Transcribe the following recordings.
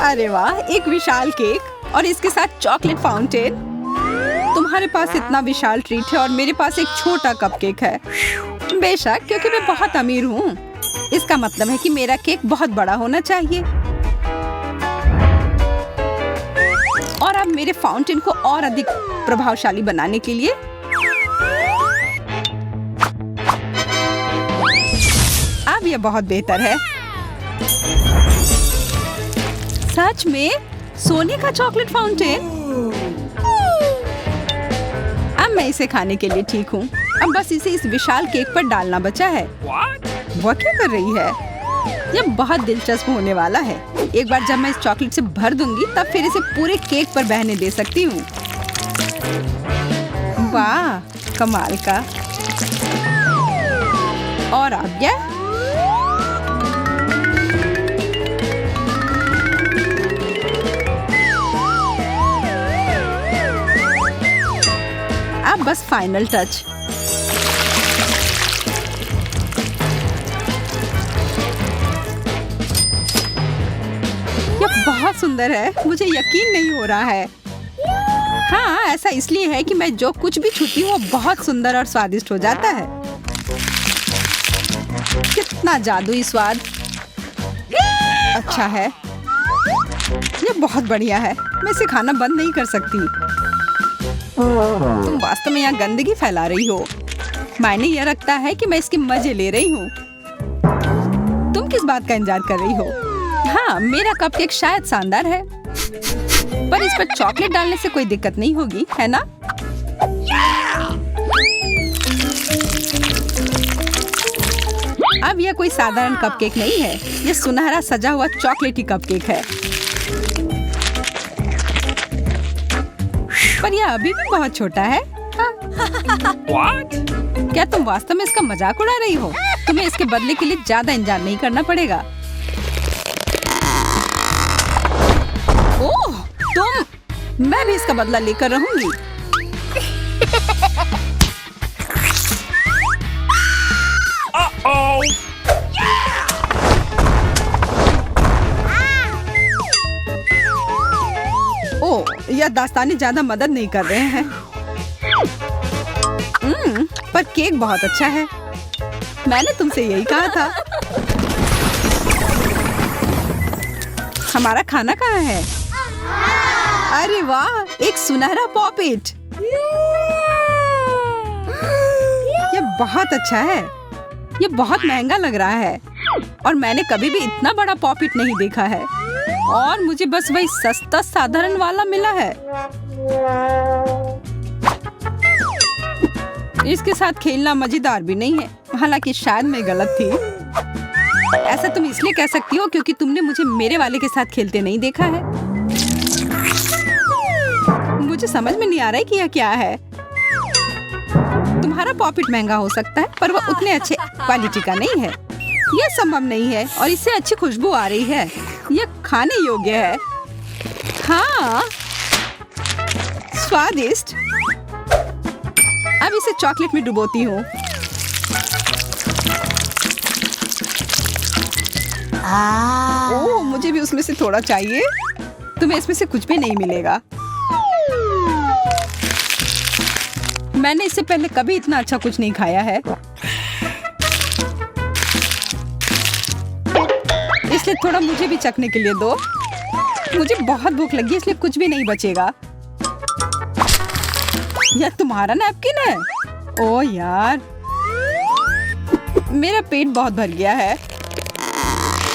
अरे वाह, एक विशाल केक और इसके साथ चॉकलेट फाउंटेन। तुम्हारे पास इतना विशाल ट्रीट है और मेरे पास एक छोटा कपकेक है। बेशक, क्योंकि मैं बहुत अमीर हूँ। इसका मतलब है कि मेरा केक बहुत बड़ा होना चाहिए। और अब मेरे फाउंटेन को और अधिक प्रभावशाली बनाने के लिए अब यह बहुत बेहतर है। सच में सोने का चॉकलेट फाउंटेन। अब मैं इसे खाने के लिए ठीक हूँ। अब बस इसे इस विशाल केक पर डालना बचा है। वह क्या कर रही है? यह बहुत दिलचस्प होने वाला है। एक बार जब मैं इस चॉकलेट से भर दूंगी तब फिर इसे पूरे केक पर बहने दे सकती हूँ। वाह, कमाल का। और अब क्या? अब बस फाइनल टच। यह बहुत सुंदर है। मुझे यकीन नहीं हो रहा है। हाँ, ऐसा इसलिए है कि मैं जो कुछ भी छूती हूँ वो बहुत सुंदर और स्वादिष्ट हो जाता है। कितना जादुई स्वाद। अच्छा है, यह बहुत बढ़िया है। मैं इसे खाना बंद नहीं कर सकती। तुम वास्तव में यहाँ गंदगी फैला रही हो। मायने यह रखता है कि मैं इसके मजे ले रही हूँ। तुम किस बात का इंतजार कर रही हो? हाँ, मेरा कपकेक शायद शानदार है, पर इस पर चॉकलेट डालने से कोई दिक्कत नहीं होगी, है ना? अब यह कोई साधारण कपकेक नहीं है। यह सुनहरा सजा हुआ चॉकलेटी कपकेक है। पर यह अभी भी बहुत छोटा है। क्या तुम वास्तव में इसका मजाक उड़ा रही हो? तुम्हें इसके बदले के लिए ज्यादा इंतजार नहीं करना पड़ेगा। ओह, तुम! मैं भी इसका बदला लेकर रहूंगी। ओह, यह दास्तानी ज्यादा मदद नहीं कर रहे हैं। पर केक बहुत अच्छा है। मैंने तुमसे यही कहा था। हमारा खाना कहाँ है? अरे वाह, एक सुनहरा पॉपिट। यह बहुत अच्छा है। यह बहुत महंगा लग रहा है और मैंने कभी भी इतना बड़ा पॉपिट नहीं देखा है। और मुझे बस वही सस्ता साधारण वाला मिला है। इसके साथ खेलना मजेदार भी नहीं है। हालांकि शायद मैं गलत थी। ऐसा तुम इसलिए कह सकती हो क्योंकि तुमने मुझे मेरे वाले के साथ खेलते नहीं देखा है। मुझे समझ में नहीं आ रहा है कि यह क्या है। तुम्हारा पॉपिट महंगा हो सकता है, पर वह उतने अच्छे क्वालिटी का नहीं है। यह संभव नहीं है और इससे अच्छी खुशबू आ रही है। यह खाने योग्य है। हाँ, स्वादिष्ट। अब इसे चॉकलेट में डुबोती हूँ। ओह, मुझे भी उसमें से थोड़ा चाहिए। तुम्हें इसमें से कुछ भी नहीं मिलेगा। मैंने इससे पहले कभी इतना अच्छा कुछ नहीं खाया है। इसलिए थोड़ा मुझे भी चखने के लिए दो। मुझे बहुत भूख लगी, इसलिए कुछ भी नहीं बचेगा। यह तुम्हारा नैपकिन है? ओह यार, मेरा पेट बहुत भर गया है।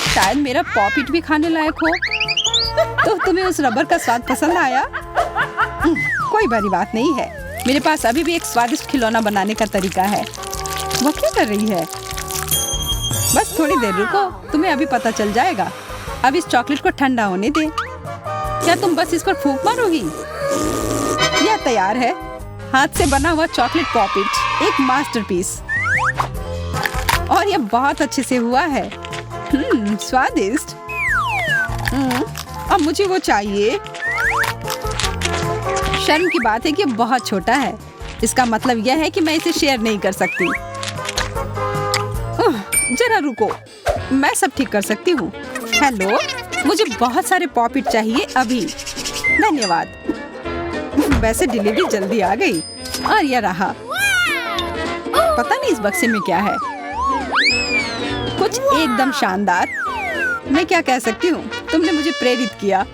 शायद मेरा पॉपिट भी खाने लायक हो। तो तुम्हें उस रबर का स्वाद पसंद आया? कोई बड़ी बात नहीं है। मेरे पास अभी भी एक स्वादिष्ट खिलौना बनाने का तरीका है। वो क्या कर रही है? बस थोड़ी देर रुको, तुम्हें अभी पता चल जाएगा। अब इस चॉकलेट को ठंडा होने दे। क्या तुम बस इस पर फूंक मारोगी? यह तैयार है। हाथ से बना हुआ चॉकलेट पॉपिट, एक मास्टरपीस। और यह बहुत अच्छे से हुआ है। स्वादिष्ट। अब मुझे वो चाहिए। शर्म की बात है कि बहुत छोटा है। इसका मतलब यह है कि मैं इसे शेयर नहीं कर सकती। जरा रुको, मैं सब ठीक कर सकती हूँ। हेलो, मुझे बहुत सारे पॉपिट चाहिए अभी। धन्यवाद। वैसे डिलीवरी जल्दी आ गई। और यह रहा। पता नहीं इस बक्से में क्या है। कुछ एकदम शानदार। मैं क्या कह सकती हूँ, तुमने मुझे प्रेरित किया।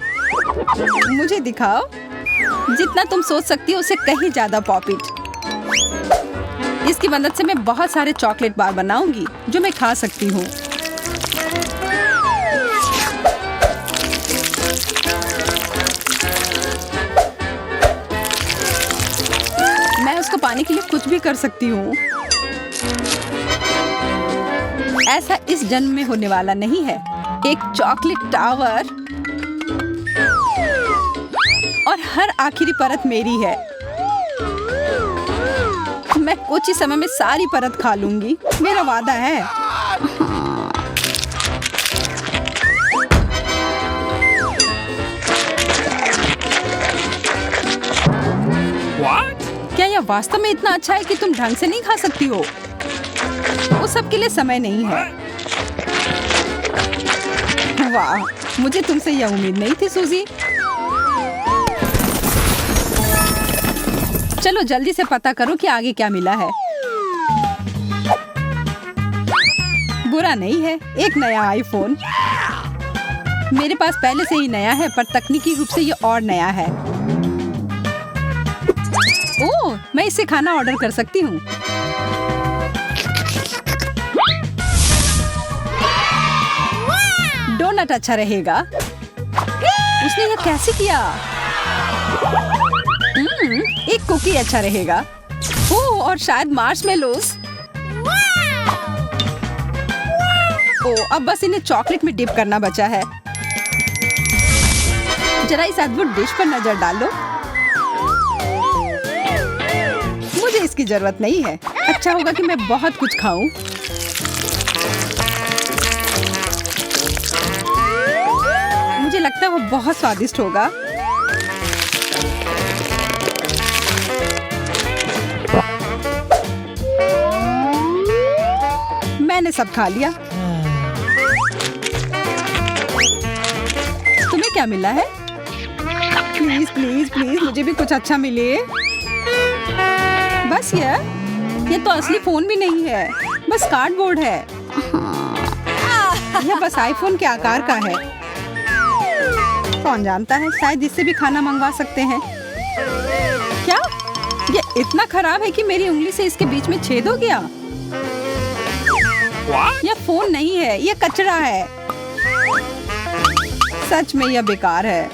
मुझे दिखाओ। जितना तुम सोच सकती हो उससे कहीं ज्यादा पॉपिट। इसकी मदद से मैं बहुत सारे चॉकलेट बार बनाऊंगी जो मैं खा सकती हूँ। मैं उसको पाने के लिए कुछ भी कर सकती हूँ। ऐसा इस जन्म में होने वाला नहीं है। एक चॉकलेट टावर और हर आखिरी परत मेरी है। मैं कुछ ही समय में सारी परत खा लूंगी, मेरा वादा है। What? क्या यह वास्तव में इतना अच्छा है कि तुम ढंग से नहीं खा सकती हो? वो सब के लिए समय नहीं है। वाह, मुझे तुमसे यह उम्मीद नहीं थी सूजी। चलो जल्दी से पता करो कि आगे क्या मिला है। बुरा नहीं है, एक नया आईफोन। मेरे पास पहले से ही नया है, पर तकनीकी रूप से ये और नया है। ओह, मैं इससे खाना ऑर्डर कर सकती हूँ। डोनट अच्छा रहेगा। उसने यह कैसे किया? एक कुकी अच्छा रहेगा। ओह, और शायद मार्शमेलोस। ओह, अब बस इन्हें चॉकलेट में डिप करना बचा है। जरा इस अद्भुत डिश पर नजर डालो। मुझे इसकी जरूरत नहीं है। अच्छा होगा कि मैं बहुत कुछ खाऊं। मुझे लगता है वो बहुत स्वादिष्ट होगा। मैंने सब खा लिया। तुम्हें क्या मिला है? प्लीज प्लीज प्लीज मुझे भी कुछ अच्छा मिले। बस ये तो असली फोन भी नहीं है, बस कार्डबोर्ड है। यह बस आईफोन के आकार का है। कौन जानता है, शायद इससे भी खाना मंगवा सकते हैं। क्या ये इतना खराब है कि मेरी उंगली से इसके बीच में छेद हो गया? यह फोन नहीं है, यह कचरा है। सच में यह बेकार है।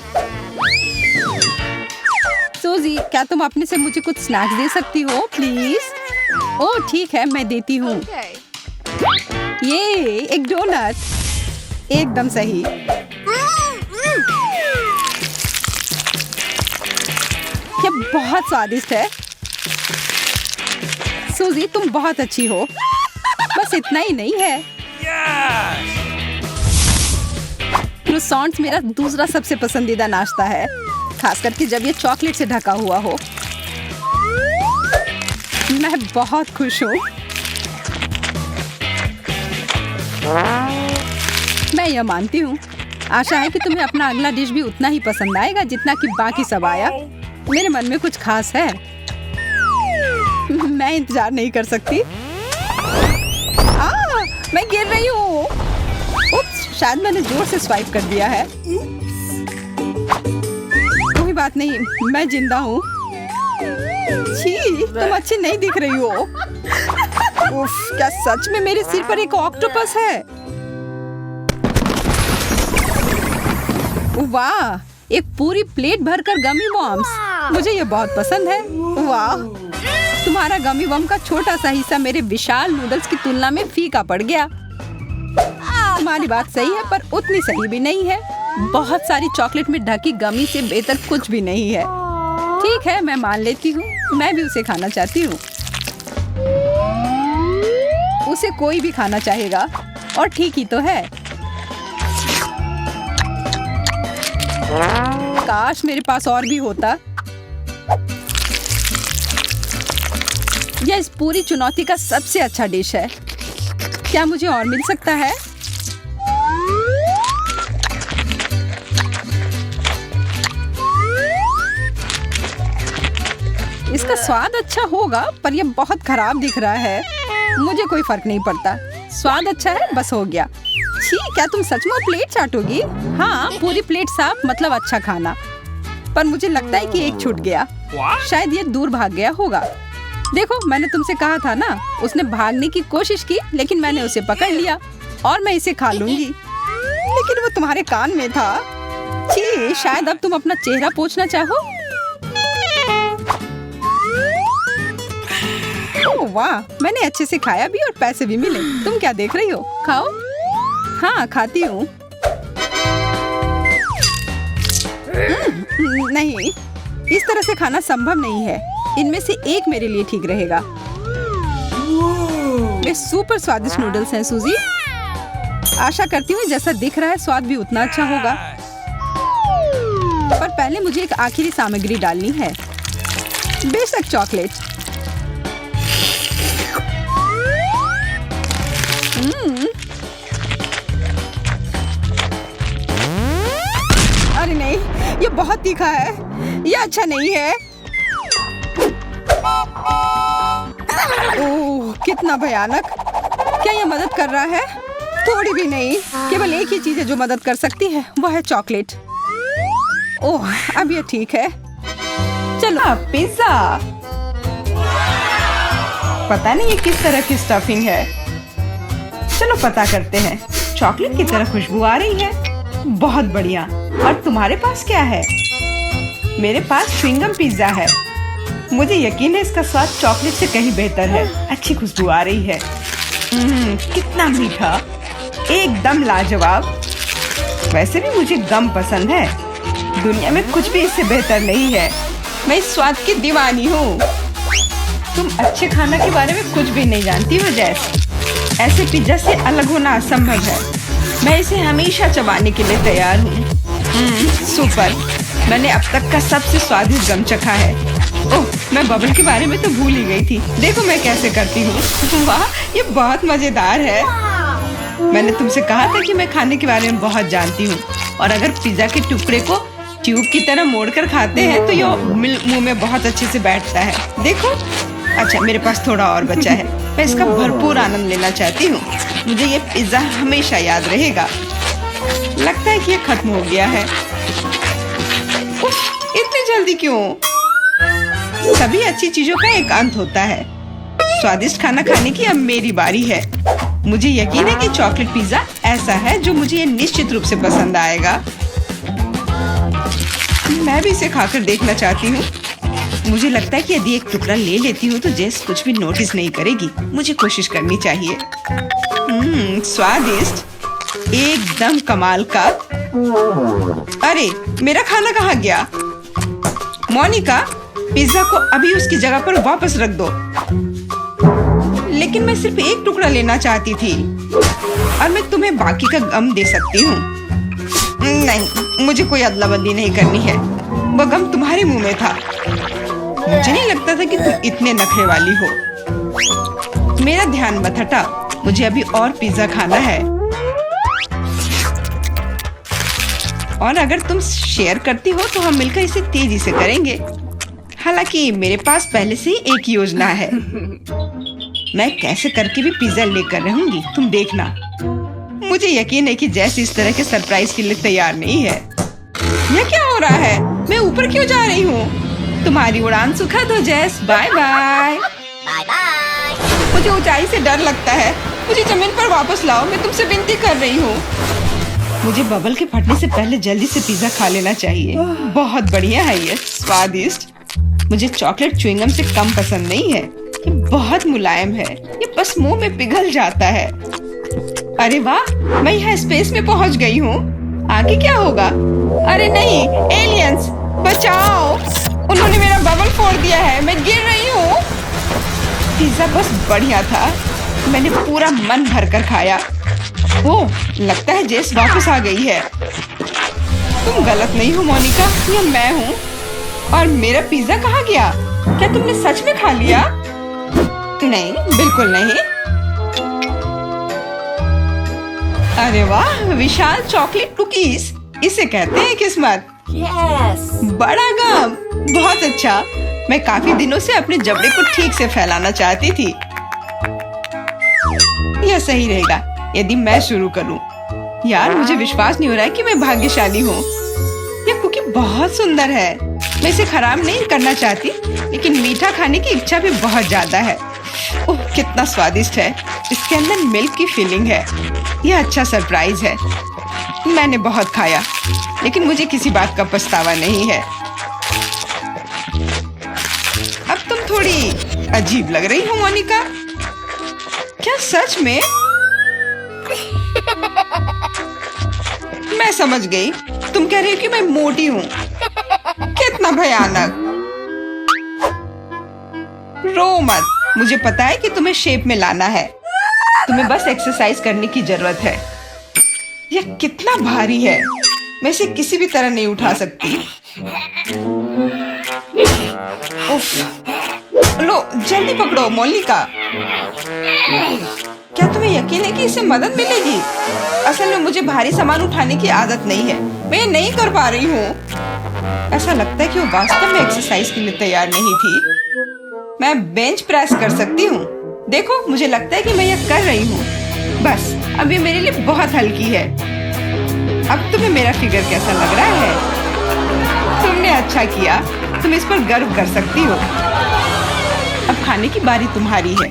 सूजी, क्या तुम अपने से मुझे कुछ स्नैक्स दे सकती हो प्लीज? ओह ठीक है, मैं देती हूँ। ये एक डोनट। एकदम सही। यह बहुत स्वादिष्ट है। सूजी, तुम बहुत अच्छी हो। बस इतना ही नहीं है। क्रोसॉन्ट्स मेरा दूसरा सबसे पसंदीदा नाश्ता है, खास करके जब ये चॉकलेट से ढका हुआ हो। मैं बहुत खुश हूँ। मैं यह मानती हूँ। आशा है कि तुम्हें अपना अगला डिश भी उतना ही पसंद आएगा जितना कि बाकी सब आया। मेरे मन में कुछ खास है। मैं इंतजार नहीं कर सकती। मैं गिर रही हूँ। उप्स, शायद मैंने जोर से स्वाइप कर दिया है। कोई बात नहीं, मैं जिंदा हूँ। छी, तुम अच्छी नहीं दिख रही हो। उफ, क्या सच में मेरे सिर पर एक ऑक्टोपस है? वाह, एक पूरी प्लेट भरकर गमी बॉम्ब्स। मुझे ये बहुत पसंद है। वाह, तुम्हारा गमी बम का छोटा सा हिस्सा मेरे विशाल नूडल्स की तुलना में फीका पड़ गया। तुम्हारी बात सही है, पर उतनी सही भी नहीं है। बहुत सारी चॉकलेट में ढकी गमी से बेहतर कुछ भी नहीं है। ठीक है, मैं मान लेती हूँ। मैं भी उसे खाना चाहती हूँ। उसे कोई भी खाना चाहेगा, और ठीक ही तो है। काश मेरे पास और भी होता। यह इस पूरी चुनौती का सबसे अच्छा डिश है। क्या मुझे और मिल सकता है? स्वाद अच्छा होगा पर ये बहुत खराब दिख रहा है। मुझे कोई फर्क नहीं पड़ता, स्वाद अच्छा है बस हो गया। छी, क्या तुम सच में प्लेट चाटोगी? हाँ, पूरी प्लेट साफ मतलब अच्छा खाना। पर मुझे लगता है कि एक छूट गया, What? शायद ये दूर भाग गया होगा। देखो, मैंने तुमसे कहा था ना, उसने भागने की कोशिश की लेकिन मैंने उसे पकड़ लिया और मैं इसे खा लूंगी। लेकिन वो तुम्हारे कान में था। छी, शायद अब तुम अपना चेहरा पोंछना चाहो। ओह वाह, मैंने अच्छे से खाया भी और पैसे भी मिले। तुम क्या देख रही हो? खाओ। हाँ, खाती हूँ। नहीं, इस तरह से खाना संभव नहीं है। इनमें से एक मेरे लिए ठीक रहेगा। वे सुपर स्वादिष्ट नूडल्स हैं सूजी। आशा करती हूँ जैसा दिख रहा है स्वाद भी उतना अच्छा होगा। पर पहले मुझे एक आखिरी सामग्री डालनी है, बेशक चॉकलेट। अरे नहीं, ये बहुत तीखा है, ये अच्छा नहीं है। ओह, कितना भयानक। क्या ये मदद कर रहा है? थोड़ी भी नहीं। केवल एक ही चीज है जो मदद कर सकती है, वो है चॉकलेट। ओह, अब ये ठीक है। चलो पिज्जा। पता नहीं ये किस तरह की स्टफिंग है। चलो पता करते हैं। चॉकलेट की तरह खुशबू आ रही है, बहुत बढ़िया। और तुम्हारे पास क्या है? मेरे पास च्युइंगम पिज्जा है। मुझे यकीन है इसका स्वाद चॉकलेट से कहीं बेहतर है। अच्छी खुशबू आ रही है। कितना मीठा, एकदम लाजवाब। वैसे भी मुझे गम पसंद है। दुनिया में कुछ भी इससे बेहतर नहीं है। मैं इस स्वाद की दीवानी हूँ। तुम अच्छे खाना के बारे में कुछ भी नहीं जानती हो जैस। ऐसे पिज्जा से अलग होना असंभव है। मैं इसे हमेशा चबाने के लिए तैयार हूँ। सुपर, मैंने अब तक का सबसे स्वादिष्ट गम चखा है। ओह, मैं बबल के बारे में तो भूल ही गई थी। देखो मैं कैसे करती हूँ। वाह, ये बहुत मजेदार है। मैंने तुमसे कहा था कि मैं खाने के बारे में बहुत जानती हूँ। और अगर पिज्जा के टुकड़े को ट्यूब की तरह मोड़कर खाते हैं तो ये मुंह में बहुत अच्छे से बैठता है। देखो, अच्छा मेरे पास थोड़ा और बचा है। मैं इसका भरपूर आनंद लेना चाहती हूँ। मुझे ये पिज्जा हमेशा याद रहेगा। लगता है कि ये खत्म हो गया है। उफ, इतनी जल्दी क्यों? सभी अच्छी चीजों का एक अंत होता है। स्वादिष्ट खाना खाने की अब मेरी बारी है। मुझे यकीन है कि चॉकलेट पिज्जा ऐसा है जो मुझे ये निश्चित रूप से पसंद आएगा। मैं भी इसे खाकर देखना चाहती हूँ। मुझे लगता है कि यदि एक टुकड़ा ले लेती हूँ तो जेस कुछ भी नोटिस नहीं करेगी। मुझे कोशिश करनी चाहिए। स्वादिष्ट, एकदम कमाल का। अरे, मेरा खाना कहाँ गया? मोनिका, पिज्जा को अभी उसकी जगह पर वापस रख दो। लेकिन मैं सिर्फ एक टुकड़ा लेना चाहती थी और मैं तुम्हें बाकी का गम दे सकती हूँ। नहीं, मुझे कोई अदला बदली नहीं करनी है। वो गम तुम्हारे मुंह में था। मुझे नहीं लगता था कि तुम इतने नखरे वाली हो। मेरा मत मत हटा। मुझे अभी और पिज्जा खाना है। और अगर तुम शेयर करती हो तो हम मिलकर इसे तेजी से करेंगे। हालांकि मेरे पास पहले से ही एक योजना है। मैं कैसे करके भी पिज्जा लेकर रहूंगी, तुम देखना। मुझे यकीन है कि जैस इस तरह के सरप्राइज के लिए तैयार नहीं है। यह क्या हो रहा है? मैं ऊपर क्यों जा रही हूँ? तुम्हारी उड़ान सुखद हो जैस। Bye bye. मुझे ऊंचाई से डर लगता है। मुझे जमीन पर वापस लाओ, मैं तुमसे विनती कर रही हूँ। मुझे बबल के फटने से पहले जल्दी से पिज्जा खा लेना चाहिए। बहुत बढ़िया है ये, स्वादिष्ट। मुझे चॉकलेट च्युइंगम से कम पसंद नहीं है। ये बहुत मुलायम है, ये बस मुंह में पिघल जाता है। अरे वाह, मैं यहाँ स्पेस में पहुँच गई हूँ। आगे क्या होगा? अरे नहीं, एलियंस बचाओ! उन्होंने मेरा बबल फोड़ दिया है, मैं गिर रही हूँ। पिज्जा बस बढ़िया था। मैंने पूरा मन भरकर खाया। ओह, लगता है जेस वापस आ गई है। तुम गलत नहीं हो मोनिका, ये मैं हूँ। और मेरा पिज्जा कहाँ गया? क्या तुमने सच में खा लिया? नहीं, बिल्कुल नहीं। अरे वाह, विशाल चॉकलेट कुकीज, इसे कहते हैं किस्मत। बड़ा गम, बहुत अच्छा। मैं काफी दिनों से अपने जबड़े को ठीक से फैलाना चाहती थी। यह सही रहेगा यदि मैं शुरू करूं। यार मुझे विश्वास नहीं हो रहा है कि मैं भाग्यशाली हूँ। यह कुकी बहुत सुंदर है। मैं इसे खराब नहीं करना चाहती, लेकिन मीठा खाने की इच्छा भी बहुत ज्यादा है। ओह कितना स्वादिष्ट है। इसके अंदर मिल्क की फीलिंग है। यह अच्छा सरप्राइज है। मैंने बहुत खाया, लेकिन मुझे किसी बात का पछतावा नहीं है। अब तुम थोड़ी अजीब लग रही हो मोनिका। क्या सच में? मैं समझ गई, तुम कह रही हो कि मैं मोटी हूँ। कितना भयानक। रो मत, मुझे पता है कि तुम्हें शेप में लाना है। तुम्हें बस एक्सरसाइज करने की जरूरत है। यह कितना भारी है, मैं इसे किसी भी तरह नहीं उठा सकती। उफ, लो जल्दी पकड़ो मोनिका। क्या तुम्हें यकीन है कि इससे मदद मिलेगी? असल में मुझे भारी सामान उठाने की आदत नहीं है। मैं ये नहीं कर पा रही हूँ। ऐसा लगता है कि वो वास्तव में एक्सरसाइज के लिए तैयार नहीं थी। मैं बेंच प्रेस कर सकती हूँ। देखो मुझे लगता है कि मैं यह कर रही हूँ। बस अब ये मेरे लिए बहुत हल्की है। अब तुम्हें मेरा फिगर कैसा लग रहा है? तुमने अच्छा किया, तुम इस पर गर्व कर सकती हो। अब खाने की बारी तुम्हारी है।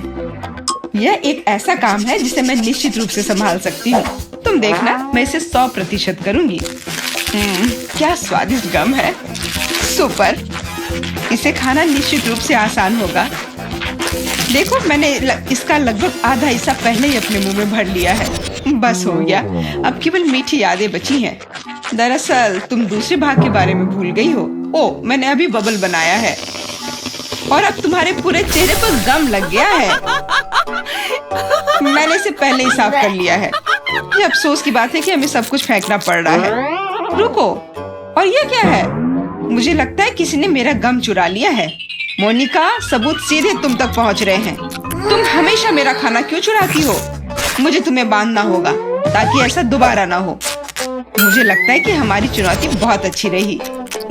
यह एक ऐसा काम है जिसे मैं निश्चित रूप से संभाल सकती हूँ। तुम देखना, मैं इसे 100% करूंगी। क्या स्वादिष्ट गम है। सुपर। इसे खाना निश्चित रूप से आसान होगा। देखो मैंने इसका लगभग आधा हिस्सा पहले ही अपने मुंह में भर लिया है। बस हो गया, अब केवल मीठी यादें बची हैं। दरअसल तुम दूसरे भाग के बारे में भूल गई हो। ओ, मैंने अभी बबल बनाया है और अब तुम्हारे पूरे चेहरे पर गम लग गया है। मैंने इसे पहले ही साफ कर लिया है। ये अफसोस की बात है कि हमें सब कुछ फेंकना पड़ रहा है। रुको, और ये क्या है? मुझे लगता है किसी ने मेरा गम चुरा लिया है। मोनिका, सबूत सीधे तुम तक पहुंच रहे हैं। तुम हमेशा मेरा खाना क्यों चुराती हो? मुझे तुम्हें बांधना होगा ताकि ऐसा दोबारा ना हो। मुझे लगता है कि हमारी चुनौती बहुत अच्छी रही।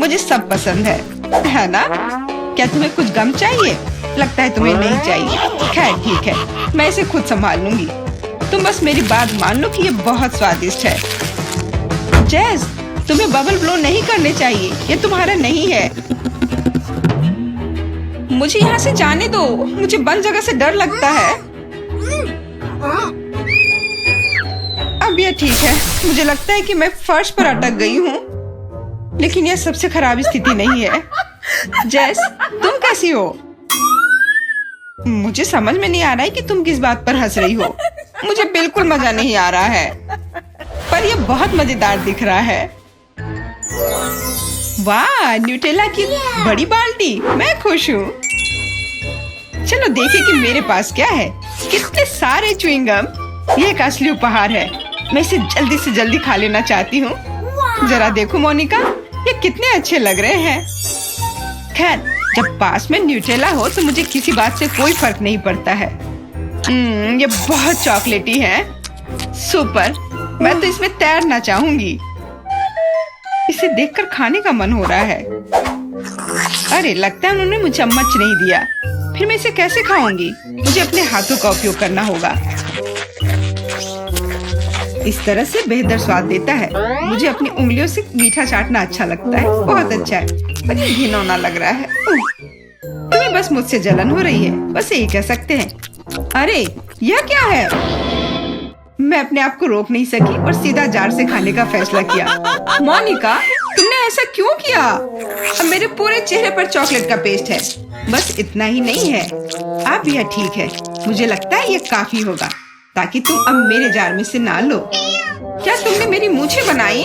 मुझे सब पसंद है ना? क्या तुम्हें कुछ गम चाहिए? लगता है तुम्हें नहीं चाहिए। खैर ठीक है, मैं इसे खुद संभाल लूंगी। तुम बस मेरी बात मान लो कि ये बहुत स्वादिष्ट है। जैस, तुम्हें बबल ब्लो नहीं करने चाहिए। ये तुम्हारा नहीं है। मुझे यहाँ से जाने दो। मुझे बंद जगह से डर लगता है। अब ये ठीक है। मुझे लगता है कि मैं फर्श पर अटक गई हूँ, लेकिन यह सबसे खराब स्थिति नहीं है। जैस, तुम कैसी हो? मुझे समझ में नहीं आ रहा है कि तुम किस बात पर हंस रही हो। मुझे बिल्कुल मजा नहीं आ रहा है, पर यह बहुत मजेदार दिख रहा है। वाह, न्यूटेला की बड़ी बाल्टी। मैं खुश हूँ। चलो देखें कि मेरे पास क्या है। कितने सारे च्युइंगम। ये एक असली उपहार है। मैं इसे जल्दी से जल्दी खा लेना चाहती हूँ। जरा देखो मोनिका, ये कितने अच्छे लग रहे हैं। खैर, जब पास में न्यूटेला हो तो मुझे किसी बात से कोई फर्क नहीं पड़ता है। ये बहुत चॉकलेटी है। सुपर। मैं तो इसमें तैरना चाहूंगी। इसे देखकर खाने का मन हो रहा है। अरे, लगता है उन्होंने मुझे चम्मच नहीं दिया। फिर मैं इसे कैसे खाऊंगी? मुझे अपने हाथों का उपयोग करना होगा। इस तरह से बेहतर स्वाद देता है। मुझे अपनी उंगलियों से मीठा चाटना अच्छा लगता है। बहुत अच्छा है, पर ये घिनौना लग रहा है। तुम्हें बस मुझसे जलन हो रही है, बस यही कह सकते हैं। अरे, यह क्या है? मैं अपने आप को रोक नहीं सकी और सीधा जार से खाने का फैसला किया। मोनिका, तुमने ऐसा क्यों किया? अब मेरे पूरे चेहरे पर चॉकलेट का पेस्ट है। बस इतना ही नहीं है, अब यह ठीक है। मुझे लगता है यह काफी होगा ताकि तुम अब मेरे जार में से ना लो। क्या तुमने मेरी मूछें बनाई?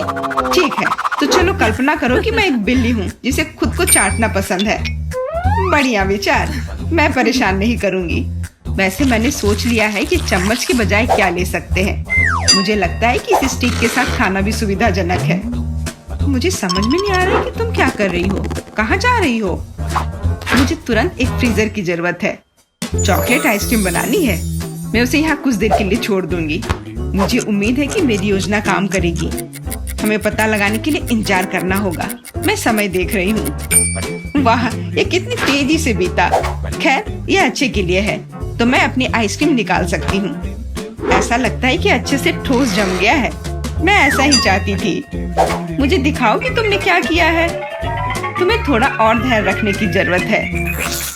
ठीक है, तो चलो कल्पना करो कि मैं एक बिल्ली हूँ जिसे खुद को चाटना पसंद है। बढ़िया विचार। मैं परेशान नहीं करूँगी। वैसे मैंने सोच लिया है कि चम्मच के बजाय क्या ले सकते हैं। मुझे लगता है कि इस स्टिक के साथ खाना भी सुविधाजनक है। मुझे समझ में नहीं आ रहा है कि तुम क्या कर रही हो। कहाँ जा रही हो? मुझे तुरंत एक फ्रीजर की जरूरत है। चॉकलेट आइसक्रीम बनानी है। मैं उसे यहाँ कुछ देर के लिए छोड़ दूंगी। मुझे उम्मीद है कि मेरी योजना काम करेगी। हमें पता लगाने के लिए इंतजार करना होगा। मैं समय देख रही हूँ। वाह, ये कितनी तेजी से बीता। खैर, ये अच्छे के लिए है, तो मैं अपनी आइसक्रीम निकाल सकती हूँ। ऐसा लगता है कि अच्छे से ठोस जम गया है। मैं ऐसा ही चाहती थी। मुझे दिखाओ कि तुमने क्या किया है। तुम्हें थोड़ा और ध्यान रखने की जरूरत है।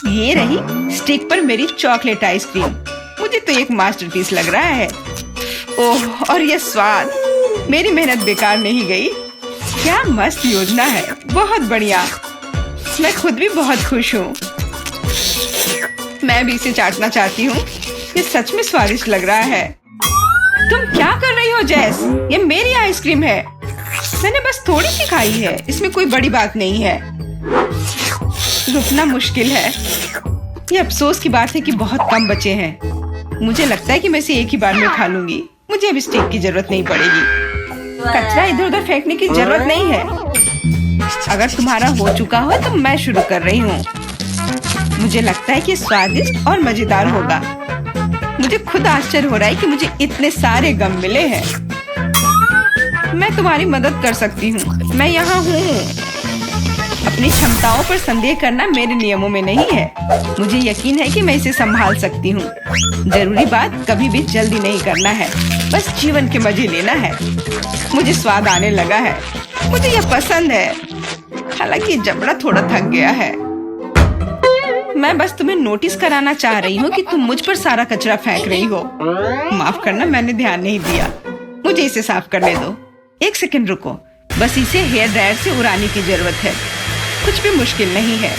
ये रही स्टिक पर मेरी चॉकलेट आइसक्रीम। मुझे तो एक मास्टरपीस लग रहा है। ओह, और ये स्वाद। मेरी मेहनत बेकार नहीं गई। क्या मस्त योजना है, बहुत बढ़िया। मैं खुद भी बहुत खुश हूँ। मैं भी इसे चाटना चाहती हूँ। ये सच में स्वादिष्ट लग रहा है। तुम क्या कर रही हो जेस? ये मेरी आइसक्रीम है। मैंने बस थोड़ी सी खाई है, इसमें कोई बड़ी बात नहीं है। रुकना मुश्किल है। ये अफसोस की बात है कि बहुत कम बचे हैं। मुझे लगता है कि मैं इसे एक ही बार में खा लूंगी। मुझे अब स्टिक की जरूरत नहीं पड़ेगी। कचरा इधर उधर फेंकने की जरूरत नहीं है। अगर तुम्हारा हो चुका हो तो मैं शुरू कर रही हूँ। मुझे लगता है कि स्वादिष्ट और मजेदार होगा। मुझे खुद आश्चर्य हो रहा है कि मुझे इतने सारे गम मिले हैं। मैं तुम्हारी मदद कर सकती हूँ। मैं यहाँ हूँ। अपनी क्षमताओं पर संदेह करना मेरे नियमों में नहीं है। मुझे यकीन है कि मैं इसे संभाल सकती हूँ। जरूरी बात कभी भी जल्दी नहीं करना है, बस जीवन के मजे लेना है। मुझे स्वाद आने लगा है। मुझे यह पसंद है, हालांकि जबड़ा थोड़ा थक गया है। मैं बस तुम्हें नोटिस कराना चाह रही हूँ कि तुम मुझ पर सारा कचरा फेंक रही हो। माफ करना, मैंने ध्यान नहीं दिया। मुझे इसे साफ करने दो। एक सेकंड रुको। बस इसे हेयर ड्रायर से उड़ाने की जरूरत है। कुछ भी मुश्किल नहीं है।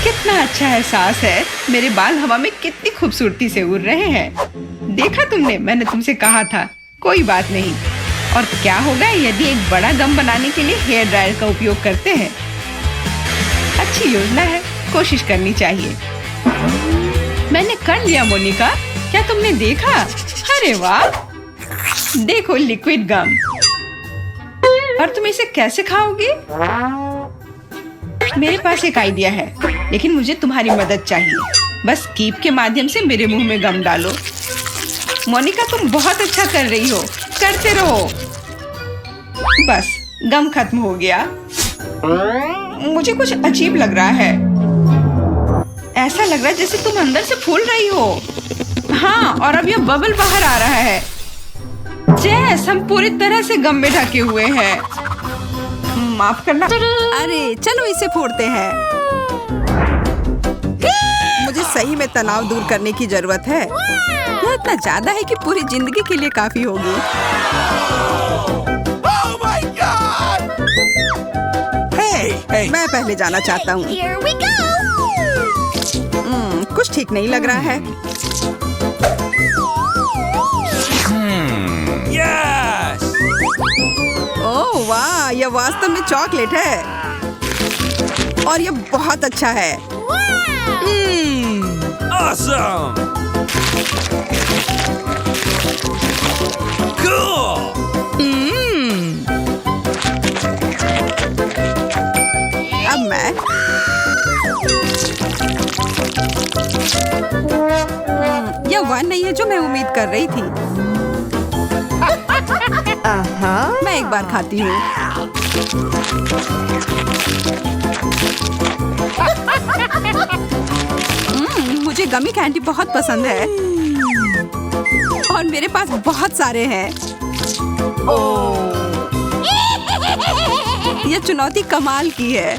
कितना अच्छा एहसास है। मेरे बाल हवा में कितनी खूबसूरती से उड़ रहे हैं। देखा तुमने, मैंने तुमसे कहा था। कोई बात नहीं। और क्या होगा यदि एक बड़ा गम बनाने के लिए हेयर ड्रायर का उपयोग करते हैं? अच्छी योजना है, कोशिश करनी चाहिए। मैंने कर लिया मोनिका। क्या तुमने देखा? अरे वाह, देखो लिक्विड गम। और तुम इसे कैसे खाओगे? मेरे पास एक आइडिया है, लेकिन मुझे तुम्हारी मदद चाहिए। बस कीप के माध्यम से मेरे मुंह में गम डालो। मोनिका, तुम बहुत अच्छा कर रही हो। करते रहो। बस गम खत्म हो गया। मुझे कुछ अजीब लग रहा है। ऐसा लग रहा है जैसे तुम अंदर से फूल रही हो। हाँ, और अब यह बबल बाहर आ रहा है। जैस, हम पूरी तरह से गम में ढके हुए हैं। माफ करना। अरे चलो इसे फोड़ते हैं। मुझे सही में तनाव दूर करने की जरूरत है। यह इतना ज्यादा है कि पूरी जिंदगी के लिए काफी होगी। Oh my God! Hey! मैं पहले जाना चाहता हूँ। Here we go! कुछ ठीक नहीं लग रहा है। Yes! ओह वाह, यह वास्तव में चॉकलेट है और यह बहुत अच्छा है। Awesome! Cool! अब मैं यह वह नहीं है जो मैं उम्मीद कर रही थी। मैं एक बार खाती हूँ। मुझे गमी कैंडी बहुत पसंद है और मेरे पास बहुत सारे हैं। यह चुनौती कमाल की है।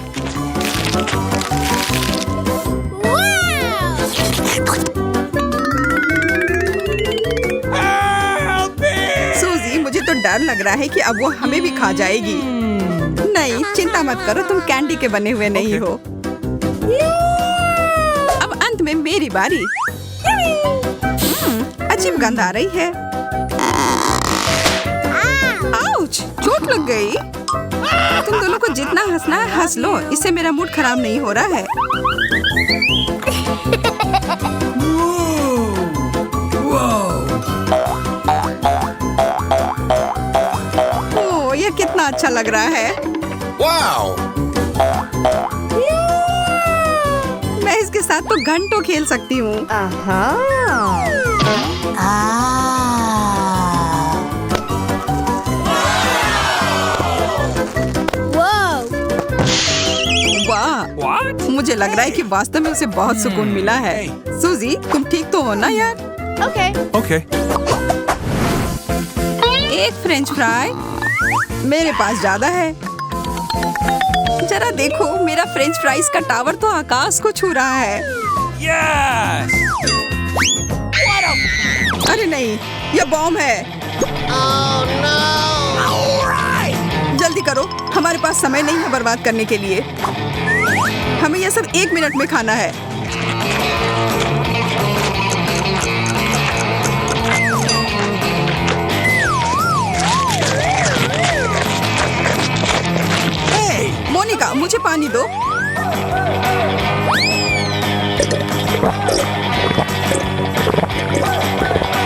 सूजी, मुझे तो डर लग रहा है कि अब वो हमें भी खा जाएगी। नहीं, चिंता मत करो, तुम कैंडी के बने हुए नहीं हो। अब अंत में मेरी बारी। अजीब गंध आ रही है। आउच, चोट लग गई। तुम दोनों को जितना हंसना है हंस लो, इससे मेरा मूड खराब नहीं हो रहा है। ओह, ये कितना अच्छा लग रहा है। Wow! मैं इसके साथ तो घंटों खेल सकती हूँ। मुझे लग रहा है कि वास्तव में उसे बहुत सुकून मिला है। सूजी, तुम ठीक तो हो ना यार? Okay. एक फ्रेंच फ्राई, मेरे पास ज्यादा है। जरा देखो, मेरा फ्रेंच फ्राइज का टावर तो आकाश को छू रहा है। Yes! अरे नहीं, यह बॉम्ब है। जल्दी करो, हमारे पास समय नहीं है बर्बाद करने के लिए। हमें यह सब 1 मिनट में खाना है। मोनिका, मुझे पानी दो।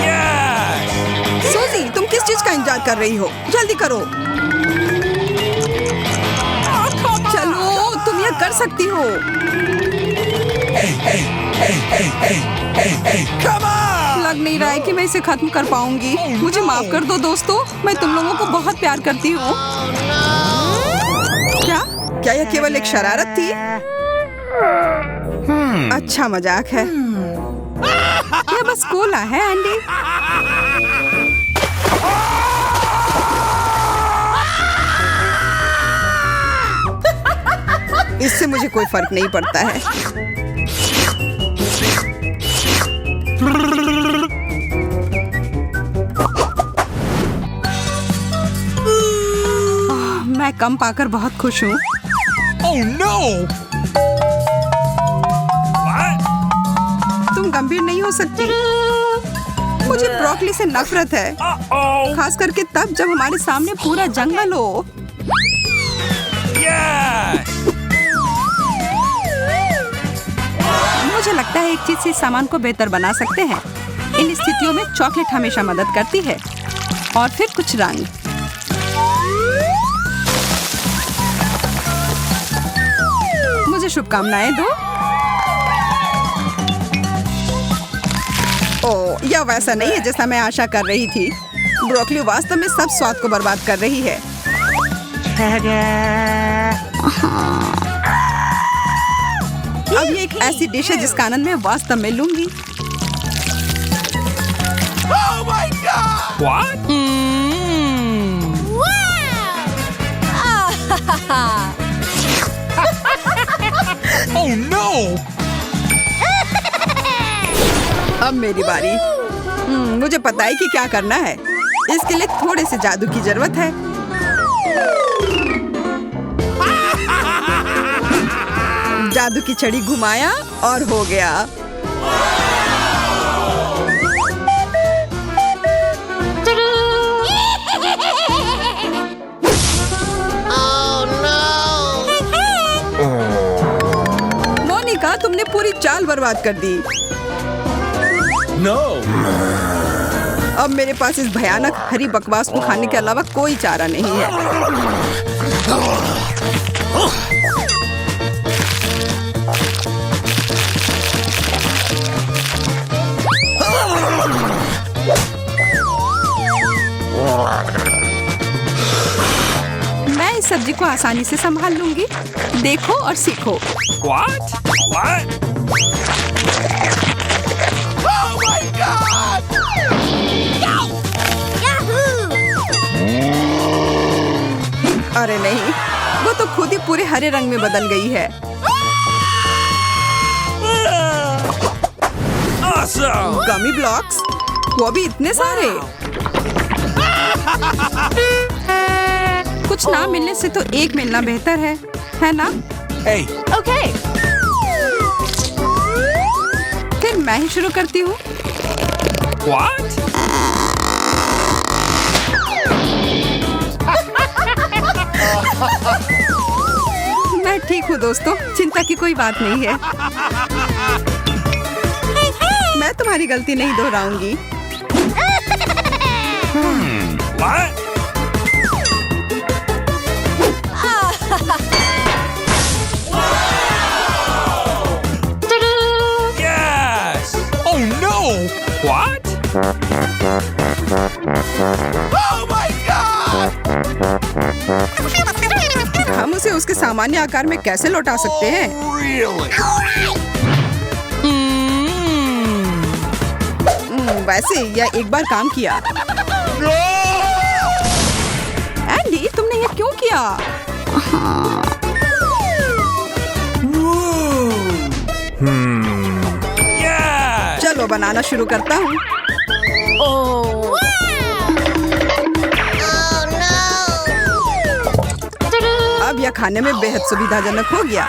Yes! सूजी, तुम किस चीज का इंतजार कर रही हो? जल्दी करो। चलो, तुम यह कर सकती हो। Come on! लग नहीं रहा है कि मैं इसे खत्म कर पाऊंगी। मुझे माफ कर दो दोस्तों, मैं तुम लोगों को बहुत प्यार करती हूँ। क्या यह केवल एक शरारत थी? अच्छा मजाक है। यह बस कोला है एंडी। इससे मुझे कोई फर्क नहीं पड़ता है। मैं कम पाकर बहुत खुश हूँ। Oh no! What? तुम गंभीर नहीं हो सकती। मुझे ब्रोकली से नफरत है, Uh-oh! खास करके तब जब हमारे सामने पूरा जंगल हो। Yes! मुझे लगता है एक चीज से इस सामान को बेहतर बना सकते हैं। इन स्थितियों में चॉकलेट हमेशा मदद करती है। और फिर कुछ रंग। मुझे शुभकामनाएं दो। ओह, यह वैसा नहीं है जैसा मैं आशा कर रही थी। ब्रोकली वास्तव में सब स्वाद को बर्बाद कर रही है। अब ये एक ऐसी डिश है जिसका आनंद मैं वास्तव में लूंगी। Oh my God! What? Oh no! अब मेरी बारी। मुझे पता है कि क्या करना है। इसके लिए थोड़े से जादू की जरूरत है। जादू की छड़ी घुमाया और हो गया। मोनिका, तुमने पूरी चाल बर्बाद कर दी। No! अब मेरे पास इस भयानक हरी बकवास को खाने के अलावा कोई चारा नहीं है। मैं इस सब्जी को आसानी से संभाल लूंगी। देखो और सीखो। What? What? Oh my God! अरे नहीं, वो तो खुद ही पूरे हरे रंग में बदल गई है। Awesome! गमी ब्लॉक्स, वो भी इतने सारे। कुछ ना मिलने से तो एक मिलना बेहतर है ना? Hey! ओके। फिर मैं ही शुरू करती हूँ। What? मैं ठीक हूँ दोस्तों, चिंता की कोई बात नहीं है। मैं तुम्हारी गलती नहीं दोहराऊंगी। What? Yes! Oh no! What? Oh my God! हम उसे उसके इसके सामान्य आकार में कैसे लौटा सकते हैं? Really? वैसे यह एक बार काम किया। एंडी, तुमने यह क्यों किया? Yes! चलो बनाना शुरू करता हूँ। अब यह खाने में बेहद सुविधाजनक हो गया।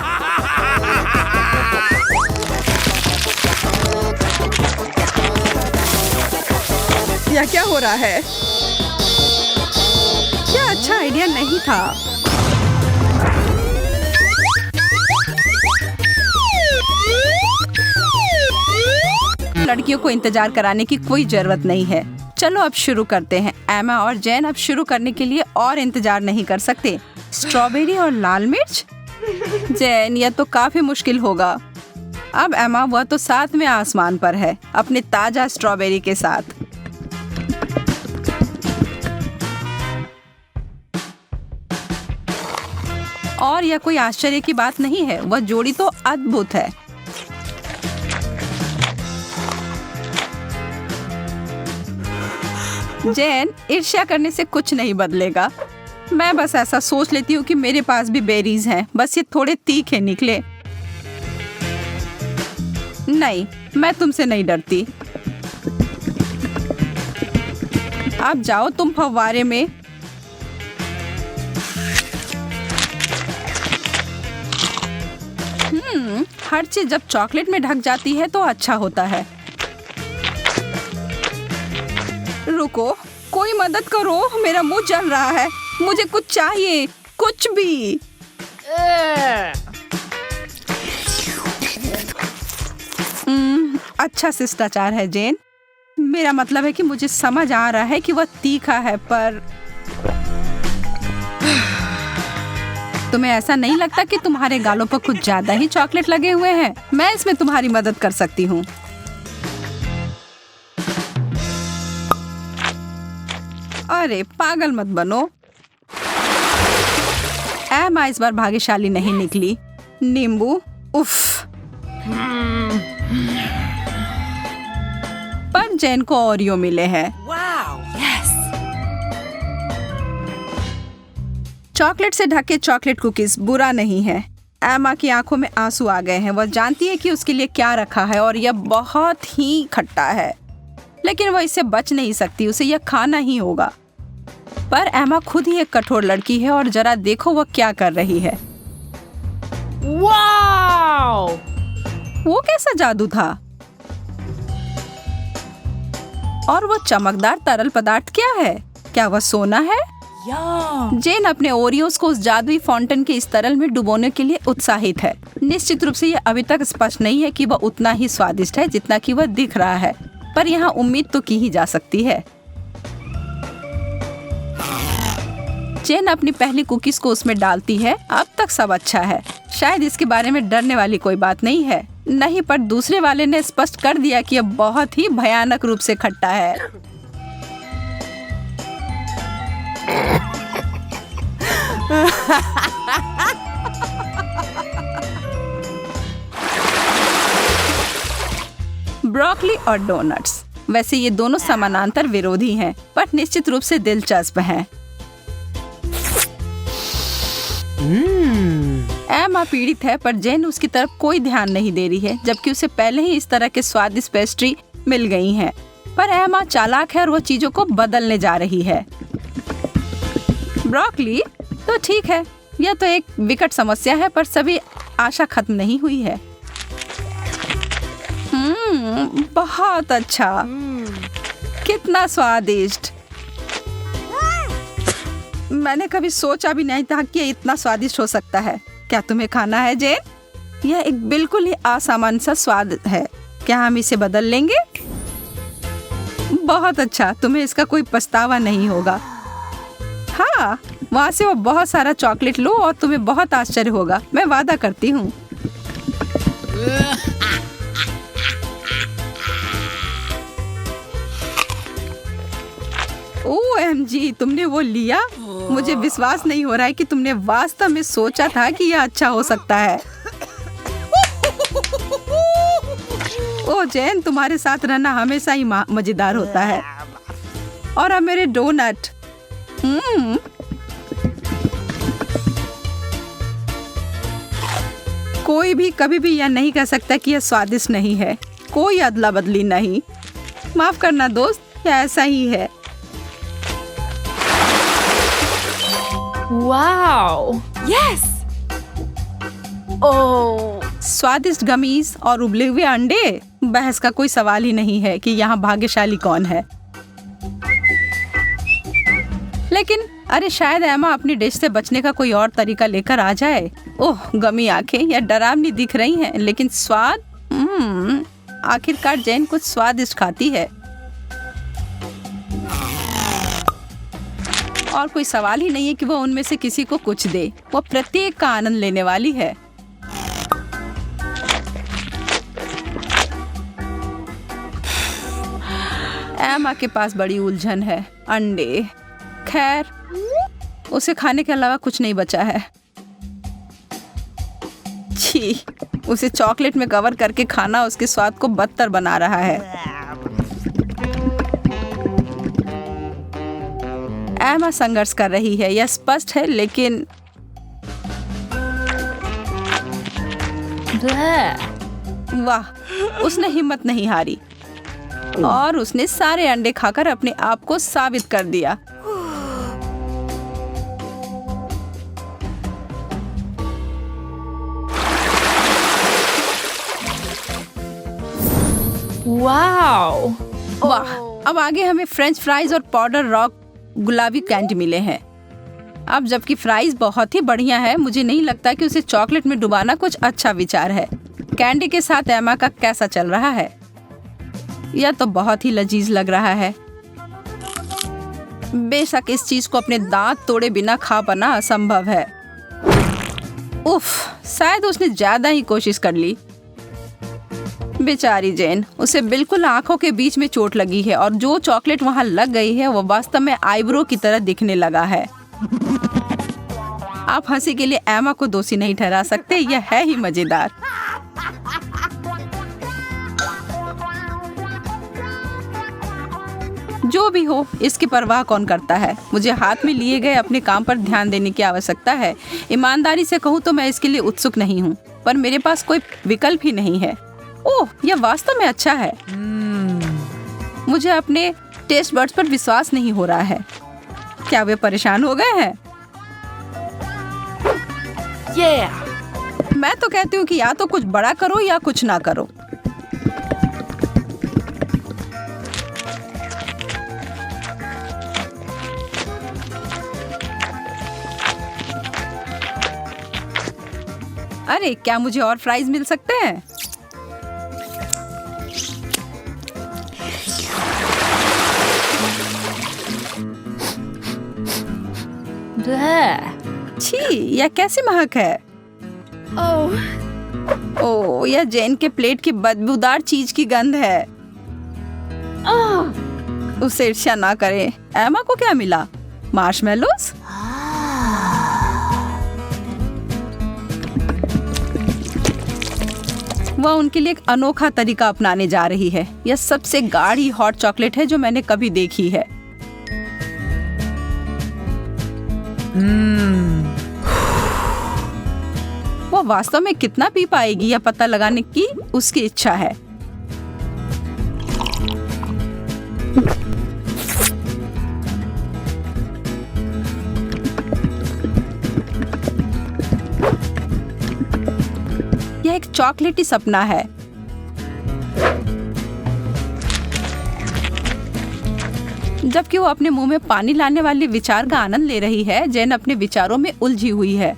यह क्या हो रहा है? क्या अच्छा आइडिया नहीं था। लड़कियों को इंतजार कराने की कोई जरूरत नहीं है। चलो अब शुरू करते हैं। एमा और जैन अब शुरू करने के लिए और इंतजार नहीं कर सकते। स्ट्रॉबेरी और लाल मिर्च? जैन, यह तो काफी मुश्किल होगा। अब एमा, वह तो साथ में आसमान पर है अपने ताजा स्ट्रॉबेरी के साथ। और यह कोई आश्चर्य की बात नहीं है, वह जोड़ी तो अद्भुत है। जैन, ईर्ष्या करने से कुछ नहीं बदलेगा। मैं बस ऐसा सोच लेती हूँ कि मेरे पास भी बेरीज हैं, बस ये थोड़े तीखे निकले। नहीं, मैं तुमसे नहीं डरती। अब जाओ तुम फव्वारे में। हर चीज जब चॉकलेट में ढक जाती है तो अच्छा होता है। रुको, कोई मदद करो, मेरा मुंह जल रहा है। मुझे कुछ चाहिए, कुछ भी। अच्छा शिष्टाचार है जैन। मेरा मतलब है कि मुझे समझ आ रहा है कि वह तीखा है, पर तुम्हें ऐसा नहीं लगता कि तुम्हारे गालों पर कुछ ज्यादा ही चॉकलेट लगे हुए हैं? मैं इसमें तुम्हारी मदद कर सकती हूँ। अरे पागल मत बनो। एमा इस बार भाग्यशाली नहीं निकली। नींबू, उफ। पर जैन को ओरियो मिले हैं। चॉकलेट से ढके चॉकलेट कुकीज बुरा नहीं है। एमा की आंखों में आंसू आ गए हैं। वह जानती है कि उसके लिए क्या रखा है और यह बहुत ही खट्टा है, लेकिन वह इससे बच नहीं सकती, उसे यह खाना ही होगा। पर एमा खुद ही एक कठोर लड़की है और जरा देखो वह क्या कर रही है। वाओ! वो कैसा जादू था? और वो चमकदार तरल पदार्थ क्या है? क्या वह सोना है? जेन अपने ओरियोस को उस जादुई फाउंटेन के इस तरल में डुबोने के लिए उत्साहित है। निश्चित रूप से यह अभी तक स्पष्ट नहीं है कि वह उतना ही स्वादिष्ट है जितना कि वह दिख रहा है, पर यहाँ उम्मीद तो की ही जा सकती है। जेन अपनी पहली कुकीज को उसमें डालती है। अब तक सब अच्छा है, शायद इसके बारे में डरने वाली कोई बात नहीं है। नहीं, पर दूसरे वाले ने स्पष्ट कर दिया कि यह बहुत ही भयानक रूप से खट्टा है। ब्रोकली और डोनट्स, वैसे ये दोनों समानांतर विरोधी हैं, पर निश्चित रूप से दिलचस्प हैं। एमा पीड़ित है, पर जेन उसकी तरफ कोई ध्यान नहीं दे रही है, जबकि उसे पहले ही इस तरह के स्वादिष्ट पेस्ट्री मिल गई हैं। पर एमा चालाक है और वो चीजों को बदलने जा रही है। ब्रोकली तो ठीक है, यह तो एक विकट समस्या है, पर सभी आशा खत्म नहीं हुई है। बहुत अच्छा, कितना स्वादिष्ट। मैंने कभी सोचा भी नहीं था कि ये इतना स्वादिष्ट हो सकता है। क्या तुम्हें खाना है जेन? यह एक बिल्कुल ही असामान्य सा स्वाद है। क्या हम इसे बदल लेंगे? बहुत अच्छा, तुम्हें इसका कोई पछतावा नहीं होगा। हाँ, वहाँ से वो बहुत सारा चॉकलेट लो और तुम्हें बहुत आश्चर्य होगा, मैं वादा करती हूँ। OMG, तुमने वो लिया? मुझे विश्वास नहीं हो रहा है कि तुमने वास्तव में सोचा था कि यह अच्छा हो सकता है। ओ जैन, तुम्हारे साथ रहना हमेशा ही मजेदार होता है। और अब मेरे डोनट। कोई भी कभी भी यह नहीं कह सकता कि यह स्वादिष्ट नहीं है। कोई अदला बदली नहीं। माफ करना दोस्त, यह ऐसा ही है। Wow, yes. ओह, स्वादिष्ट गमीज और उबले हुए अंडे। बहस का कोई सवाल ही नहीं है कि यहाँ भाग्यशाली कौन है। लेकिन अरे शायद एमा अपनी डिश से बचने का कोई और तरीका लेकर आ जाए। ओह गमी आंखें, यह डरावनी दिख रही हैं, लेकिन स्वाद आखिरकार जैन कुछ स्वादिष्ट खाती है। और कोई सवाल ही नहीं है कि वो उनमें से किसी को कुछ दे। वो प्रत्येक का आनंद लेने वाली है। एमा के पास बड़ी उलझन है। अंडे, खैर उसे खाने के अलावा कुछ नहीं बचा है। छी, उसे चॉकलेट में कवर करके खाना उसके स्वाद को बदतर बना रहा है। एमा संघर्ष कर रही है, यह स्पष्ट है, लेकिन वाह, उसने हिम्मत नहीं हारी और उसने सारे अंडे खाकर अपने आप को साबित कर दिया। वाओ, वाह, अब आगे हमें फ्रेंच फ्राइज और पाउडर रॉक गुलाबी कैंडी मिले हैं। अब जबकि फ्राइज बहुत ही बढ़िया है, मुझे नहीं लगता कि उसे चॉकलेट में डुबाना कुछ अच्छा विचार है। कैंडी के साथ एमा का कैसा चल रहा है? यह तो बहुत ही लजीज लग रहा है। बेशक इस चीज को अपने दांत तोड़े बिना खा पाना असंभव है। उफ, शायद उसने ज्यादा ही कोशिश कर ली। बेचारी जैन, उसे बिल्कुल आंखों के बीच में चोट लगी है और जो चॉकलेट वहां लग गई है वो वास्तव में आईब्रो की तरह दिखने लगा है। आप हंसी के लिए एमा को दोषी नहीं ठहरा सकते, यह है ही मजेदार। जो भी हो, इसकी परवाह कौन करता है। मुझे हाथ में लिए गए अपने काम पर ध्यान देने की आवश्यकता है। ईमानदारी से कहूँ तो मैं इसके लिए उत्सुक नहीं हूँ, पर मेरे पास कोई विकल्प ही नहीं है। ओह, यह वास्तव में अच्छा है। मुझे अपने टेस्ट बड्स पर विश्वास नहीं हो रहा है। क्या वे परेशान हो गए हैं? मैं तो कहती हूँ कि या तो कुछ बड़ा करो या कुछ ना करो। अरे क्या मुझे और फ्राइज मिल सकते हैं? छी, यह कैसी महक है? ओह, यह जैन के प्लेट की बदबूदार चीज की गंध है। उसे ईर्ष्या ना करें। एमा को क्या मिला? मार्शमेलोस? वह उनके लिए एक अनोखा तरीका अपनाने जा रही है। यह सबसे गाढ़ी हॉट चॉकलेट है जो मैंने कभी देखी है। वो वास्तव में कितना पी पाएगी यह पता लगाने की उसकी इच्छा है। यह एक चॉकलेटी सपना है। जबकि वो अपने मुंह में पानी लाने वाले विचार का आनंद ले रही है, जैन अपने विचारों में उलझी हुई है।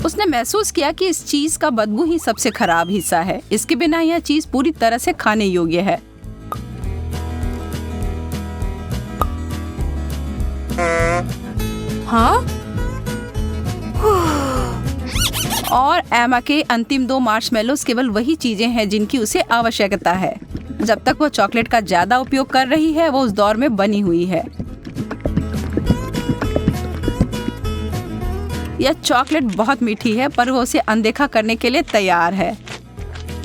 उसने महसूस किया कि इस चीज का बदबू ही सबसे खराब हिस्सा है। इसके बिना यह चीज पूरी तरह से खाने योग्य है। हाँ? और एमा के अंतिम 2 मार्शमेलोस केवल वही चीजें हैं जिनकी उसे आवश्यकता है। जब तक वो चॉकलेट का ज्यादा उपयोग कर रही है वो उस दौर में बनी हुई है। यह चॉकलेट बहुत मीठी है पर वो उसे अनदेखा करने के लिए तैयार है।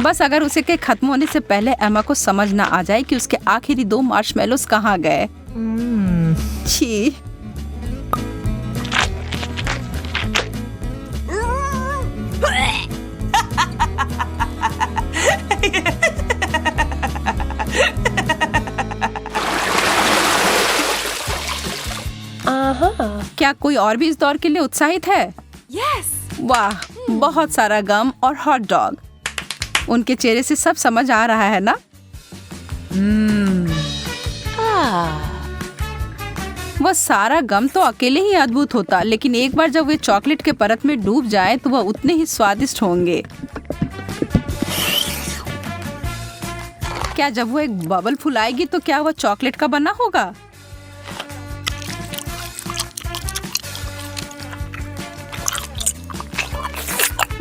बस अगर उसे के खत्म होने से पहले एमा को समझ ना आ जाए कि उसके आखिरी 2 मार्शमेलोस कहाँ गए। छी। क्या कोई और भी इस दौर के लिए उत्साहित है? Yes. वाह, बहुत सारा गम और हॉट डॉग। उनके चेहरे से सब समझ आ रहा है ना? वह सारा गम तो अकेले ही अद्भुत होता, लेकिन एक बार जब वे चॉकलेट के परत में डूब जाए तो वह उतने ही स्वादिष्ट होंगे। क्या जब वो एक बबल फुलाएगी तो क्या वह चॉकलेट का बना होगा?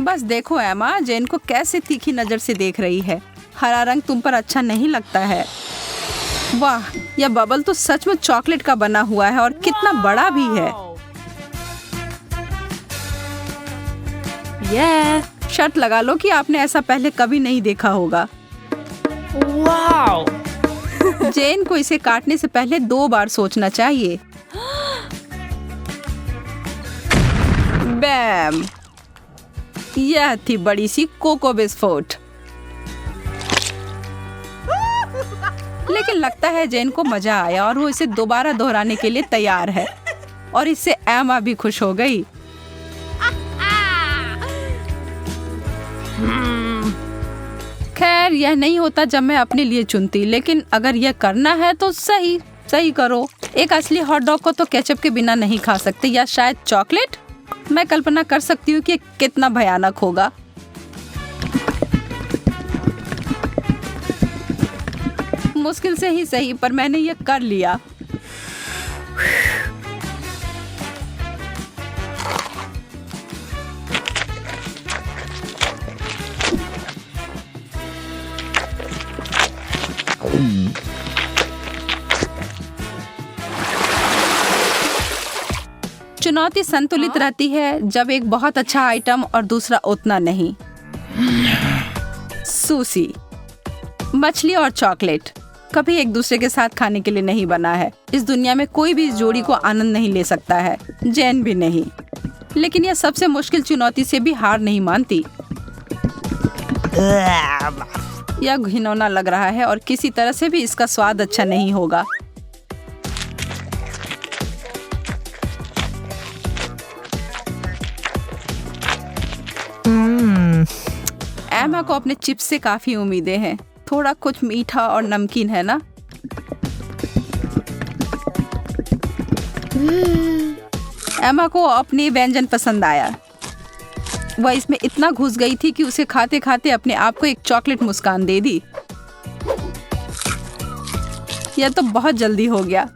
बस देखो एमा, जेन को कैसे तीखी नजर से देख रही है। हरा रंग तुम पर अच्छा नहीं लगता है। वाह, यह बबल तो सच में चॉकलेट का बना हुआ है और कितना बड़ा भी है। Yes. शर्त लगा लो कि आपने ऐसा पहले कभी नहीं देखा होगा। Wow. जेन को इसे काटने से पहले 2 बार सोचना चाहिए। बैम, यह थी बड़ी सी कोको बिस्कुट। लेकिन लगता है जेन को मजा आया और वो इसे दोबारा दोहराने के लिए तैयार है। और इससे एमा भी खुश हो गई। खैर, यह नहीं होता जब मैं अपने लिए चुनती, लेकिन अगर यह करना है तो सही करो। एक असली हॉट डॉग को तो केचप के बिना नहीं खा सकते, या शायद चॉकलेट। मैं कल्पना कर सकती हूँ कि कितना भयानक होगा। मुश्किल से ही सही, पर मैंने ये कर लिया। चुनौती संतुलित रहती है जब एक बहुत अच्छा आइटम और दूसरा उतना नहीं। सूसी, मछली और चॉकलेट कभी एक दूसरे के साथ खाने के लिए नहीं बना है। इस दुनिया में कोई भी इस जोड़ी को आनंद नहीं ले सकता है, जैन भी नहीं। लेकिन यह सबसे मुश्किल चुनौती से भी हार नहीं मानती। यह घिनौना लग रहा है और किसी तरह से भी इसका स्वाद अच्छा नहीं होगा। एमा को अपने चिप्स से काफी उम्मीदें हैं। थोड़ा कुछ मीठा और नमकीन है ना? एमा को अपनी व्यंजन पसंद आया। वह इसमें इतना घुस गई थी कि उसे खाते खाते अपने आप को एक चॉकलेट मुस्कान दे दी। यह तो बहुत जल्दी हो गया।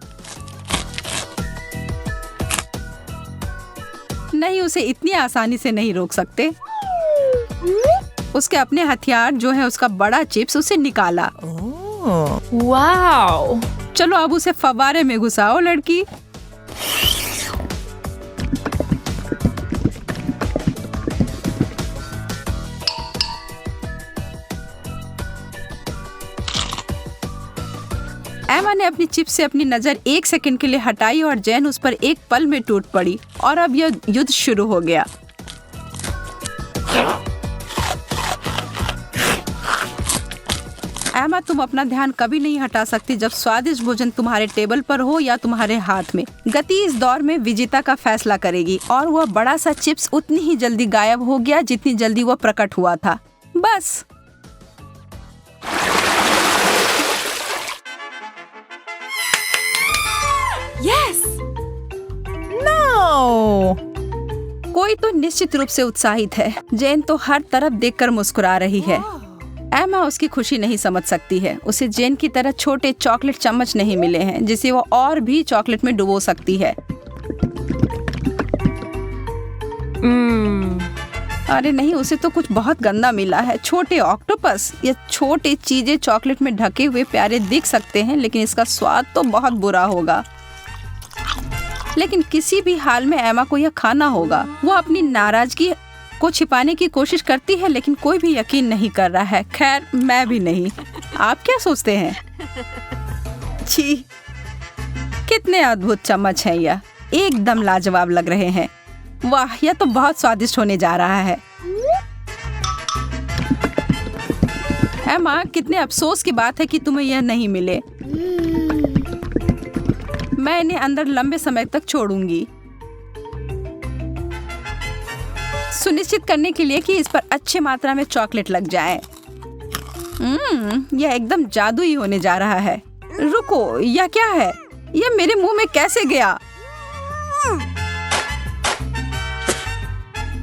नहीं, उसे इतनी आसानी से नहीं रोक सकते। उसके अपने हथियार जो है उसका बड़ा चिप्स उसे निकाला। Wow. चलो अब उसे फव्वारे में घुसाओ लड़की। एमा ने अपनी चिप्स से अपनी नजर 1 सेकंड के लिए हटाई और जैन उस पर एक पल में टूट पड़ी और अब यह युद्ध शुरू हो गया। एमा, तुम अपना ध्यान कभी नहीं हटा सकती जब स्वादिष्ट भोजन तुम्हारे टेबल पर हो या तुम्हारे हाथ में। गति इस दौर में विजेता का फैसला करेगी और वह बड़ा सा चिप्स उतनी ही जल्दी गायब हो गया जितनी जल्दी वह प्रकट हुआ था। बस। Yes. No. कोई तो निश्चित रूप से उत्साहित है। जेन तो हर तरफ देखकर मुस्कुरा रही है। एमा उसकी खुशी नहीं समझ सकती है। उसे जेन की तरह छोटे चॉकलेट चम्मच नहीं मिले हैं जिसे वो और भी चॉकलेट में डुबो सकती है। अरे नहीं, उसे तो कुछ बहुत गंदा मिला है। छोटे ऑक्टोपस या छोटे चीजें चॉकलेट में ढके हुए प्यारे दिख सकते हैं, लेकिन इसका स्वाद तो बहुत बुरा होगा। लेकिन किसी भी हाल में एमा को यह खाना होगा। वो अपनी नाराजगी को छिपाने की कोशिश करती है, लेकिन कोई भी यकीन नहीं कर रहा है। खैर, मैं भी नहीं। आप क्या सोचते हैं? छी, कितने अद्भुत चम्मच हैं यह, एकदम लाजवाब लग रहे हैं। वाह, यह तो बहुत स्वादिष्ट होने जा रहा है। एमा, कितने अफसोस की बात है कि तुम्हें यह नहीं मिले। मैं इन्हें अंदर लंबे समय तक छोड़ूंगी, सुनिश्चित करने के लिए कि इस पर अच्छे मात्रा में चॉकलेट लग जाए। यह एकदम जादुई होने जा रहा है। रुको, यह क्या है? यह मेरे मुंह में कैसे गया?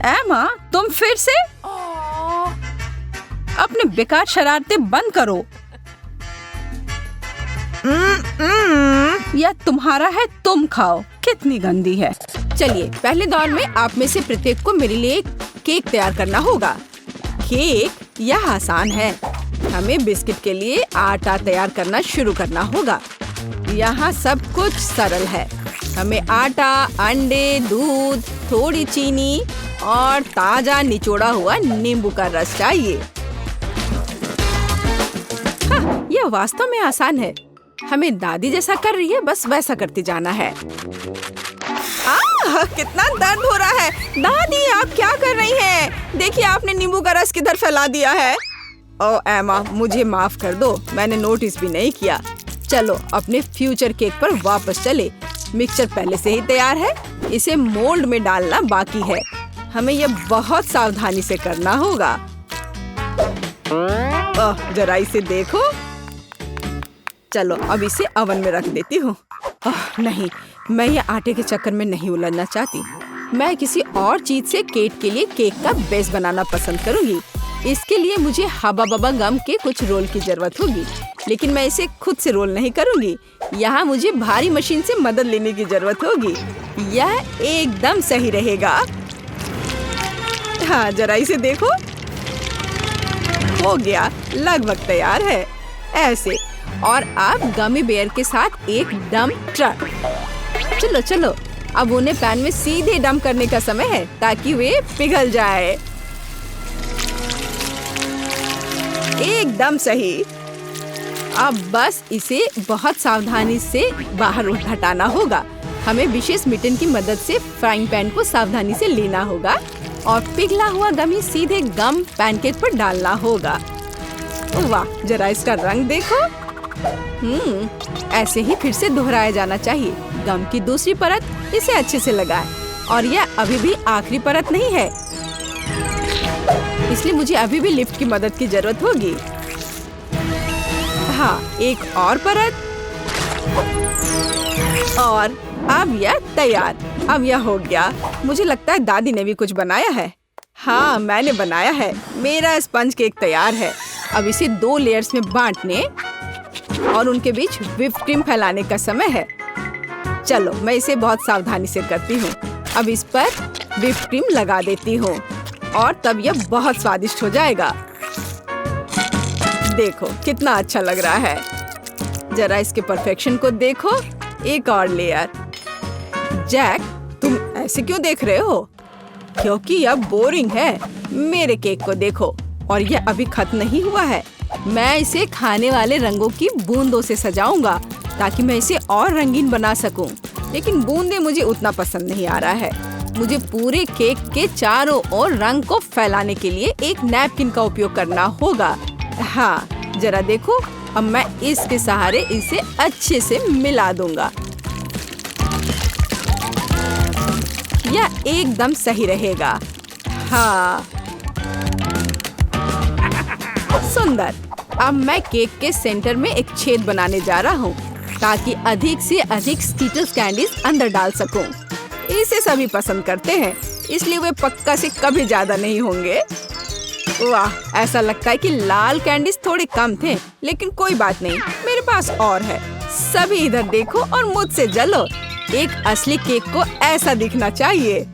एमा, तुम फिर से? अपने बेकार शरारतें बंद करो। यह तुम्हारा है, तुम खाओ। कितनी गंदी है। चलिए, पहले दौर में आप में से प्रत्येक को मेरे लिए एक केक तैयार करना होगा। केक यह आसान है। हमें बिस्किट के लिए आटा तैयार करना शुरू करना होगा। यहाँ सब कुछ सरल है। हमें आटा, अंडे, दूध, थोड़ी चीनी और ताजा निचोड़ा हुआ नींबू का रस चाहिए। हाँ, यह वास्तव में आसान है। हमें दादी जैसा कर रही है, बस वैसा करते जाना है। कितना दर्द हो रहा है। दादी, आप क्या कर रही हैं? देखिए, आपने नींबू का रस किधर फैला दिया है। ओ एमा, मुझे माफ कर दो, मैंने नोटिस भी नहीं किया। चलो अपने फ्यूचर केक पर वापस चले। मिक्सचर पहले से ही तैयार है, इसे मोल्ड में डालना बाकी है। हमें यह बहुत सावधानी से करना होगा। जरा इसे देखो। चलो अब इसे ओवन में रख देती हूँ। नहीं, मैं ये आटे के चक्कर में नहीं उलझना चाहती। मैं किसी और चीज से केक के लिए केक का बेस बनाना पसंद करूंगी। इसके लिए मुझे हबा बबा गम के कुछ रोल की जरूरत होगी, लेकिन मैं इसे खुद से रोल नहीं करूंगी। यहाँ मुझे भारी मशीन से मदद लेने की जरूरत होगी। यह एकदम सही रहेगा। हाँ, जरा इसे देखो। हो गया, लगभग तैयार है। ऐसे। और अब गमी बेयर के साथ एक डंप ट्रक। चलो चलो, अब उन्हें पैन में सीधे डंप करने का समय है ताकि वे पिघल जाए। एकदम सही। अब बस इसे बहुत सावधानी से बाहर हटाना होगा। हमें विशेष मिटन की मदद से फ्राइंग पैन को सावधानी से लेना होगा और पिघला हुआ गमी सीधे गम पैनकेक पर डालना होगा। वाह, जरा इसका रंग देखो। ऐसे ही फिर से दोहराया जाना चाहिए। गम की दूसरी परत इसे अच्छे से लगाएं। और यह अभी भी आखिरी परत नहीं है, इसलिए मुझे अभी भी लिफ्ट की मदद की जरूरत होगी। हाँ, एक और परत। और अब यह तैयार। अब यह हो गया। मुझे लगता है दादी ने भी कुछ बनाया है। हाँ, मैंने बनाया है। मेरा स्पंज केक तैयार है। अब इसे 2 लेयर्स में बांटने और उनके बीच व्हिप क्रीम फैलाने का समय है। चलो, मैं इसे बहुत सावधानी से करती हूँ। अब इस पर व्हिप क्रीम लगा देती हूँ और तब यह बहुत स्वादिष्ट हो जाएगा। देखो कितना अच्छा लग रहा है। जरा इसके परफेक्शन को देखो। एक और लेयर। जैक, तुम ऐसे क्यों देख रहे हो? क्योंकि यह बोरिंग है। मेरे केक को देखो, और यह अभी खत्म नहीं हुआ है। मैं इसे खाने वाले रंगों की बूंदों से सजाऊंगा ताकि मैं इसे और रंगीन बना सकूं। लेकिन बूंदे मुझे उतना पसंद नहीं आ रहा है। मुझे पूरे केक के चारों ओर रंग को फैलाने के लिए एक नैपकिन का उपयोग करना होगा। हाँ, जरा देखो। अब मैं इसके सहारे इसे अच्छे से मिला दूंगा। यह एकदम सही रहेगा। हाँ, सुंदर। अब मैं केक के सेंटर में एक छेद बनाने जा रहा हूँ ताकि अधिक से अधिक स्कीटल्स कैंडीज अंदर डाल सकूं। इसे सभी पसंद करते हैं, इसलिए वे पक्का से कभी ज्यादा नहीं होंगे। वाह, ऐसा लगता है कि लाल कैंडीज थोड़े कम थे, लेकिन कोई बात नहीं, मेरे पास और है। सभी इधर देखो और मुझसे जलो। एक असली केक को ऐसा दिखना चाहिए।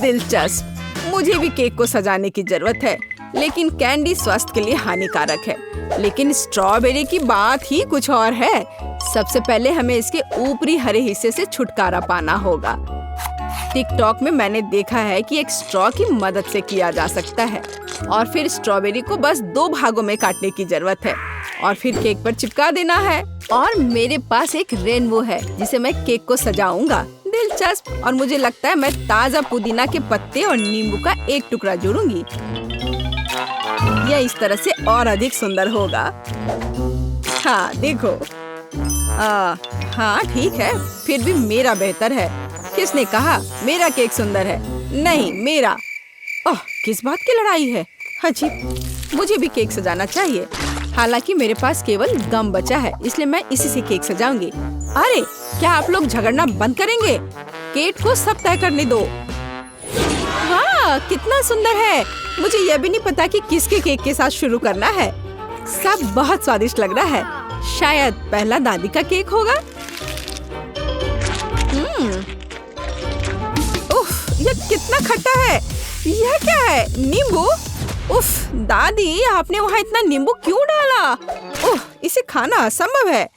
दिलचस्प। मुझे भी केक को सजाने की जरूरत है, लेकिन कैंडी स्वास्थ्य के लिए हानिकारक है। लेकिन स्ट्रॉबेरी की बात ही कुछ और है। सबसे पहले हमें इसके ऊपरी हरे हिस्से से छुटकारा पाना होगा। टिकटॉक में मैंने देखा है कि एक स्ट्रॉ की मदद से किया जा सकता है और फिर स्ट्रॉबेरी को बस 2 भागों में काटने की जरूरत है और फिर केक पर चिपका देना है। और मेरे पास एक रेनबो है जिसे मैं केक को सजाऊंगा। दिलचस्प। और मुझे लगता है मैं ताजा पुदीना के पत्ते और नींबू का एक टुकड़ा जोड़ूंगी। यह इस तरह से और अधिक सुंदर होगा। हाँ देखो। हाँ ठीक है, फिर भी मेरा बेहतर है। किसने कहा मेरा केक सुंदर है? नहीं, मेरा। ओह, किस बात की लड़ाई है? अजीब। मुझे भी केक सजाना चाहिए। हालांकि मेरे पास केवल गम बचा है, इसलिए मैं इसी से केक सजाऊंगी। अरे, क्या आप लोग झगड़ना बंद करेंगे? केक को सब तय करने दो। वाह, कितना सुंदर है। मुझे यह भी नहीं पता कि किसके केक के साथ शुरू करना है। सब बहुत स्वादिष्ट लग रहा है। शायद पहला दादी का केक होगा। यह कितना खट्टा है। यह क्या है? नींबू? उफ, दादी आपने वहाँ इतना नींबू क्यों डाला? ओह, इसे खाना असंभव है।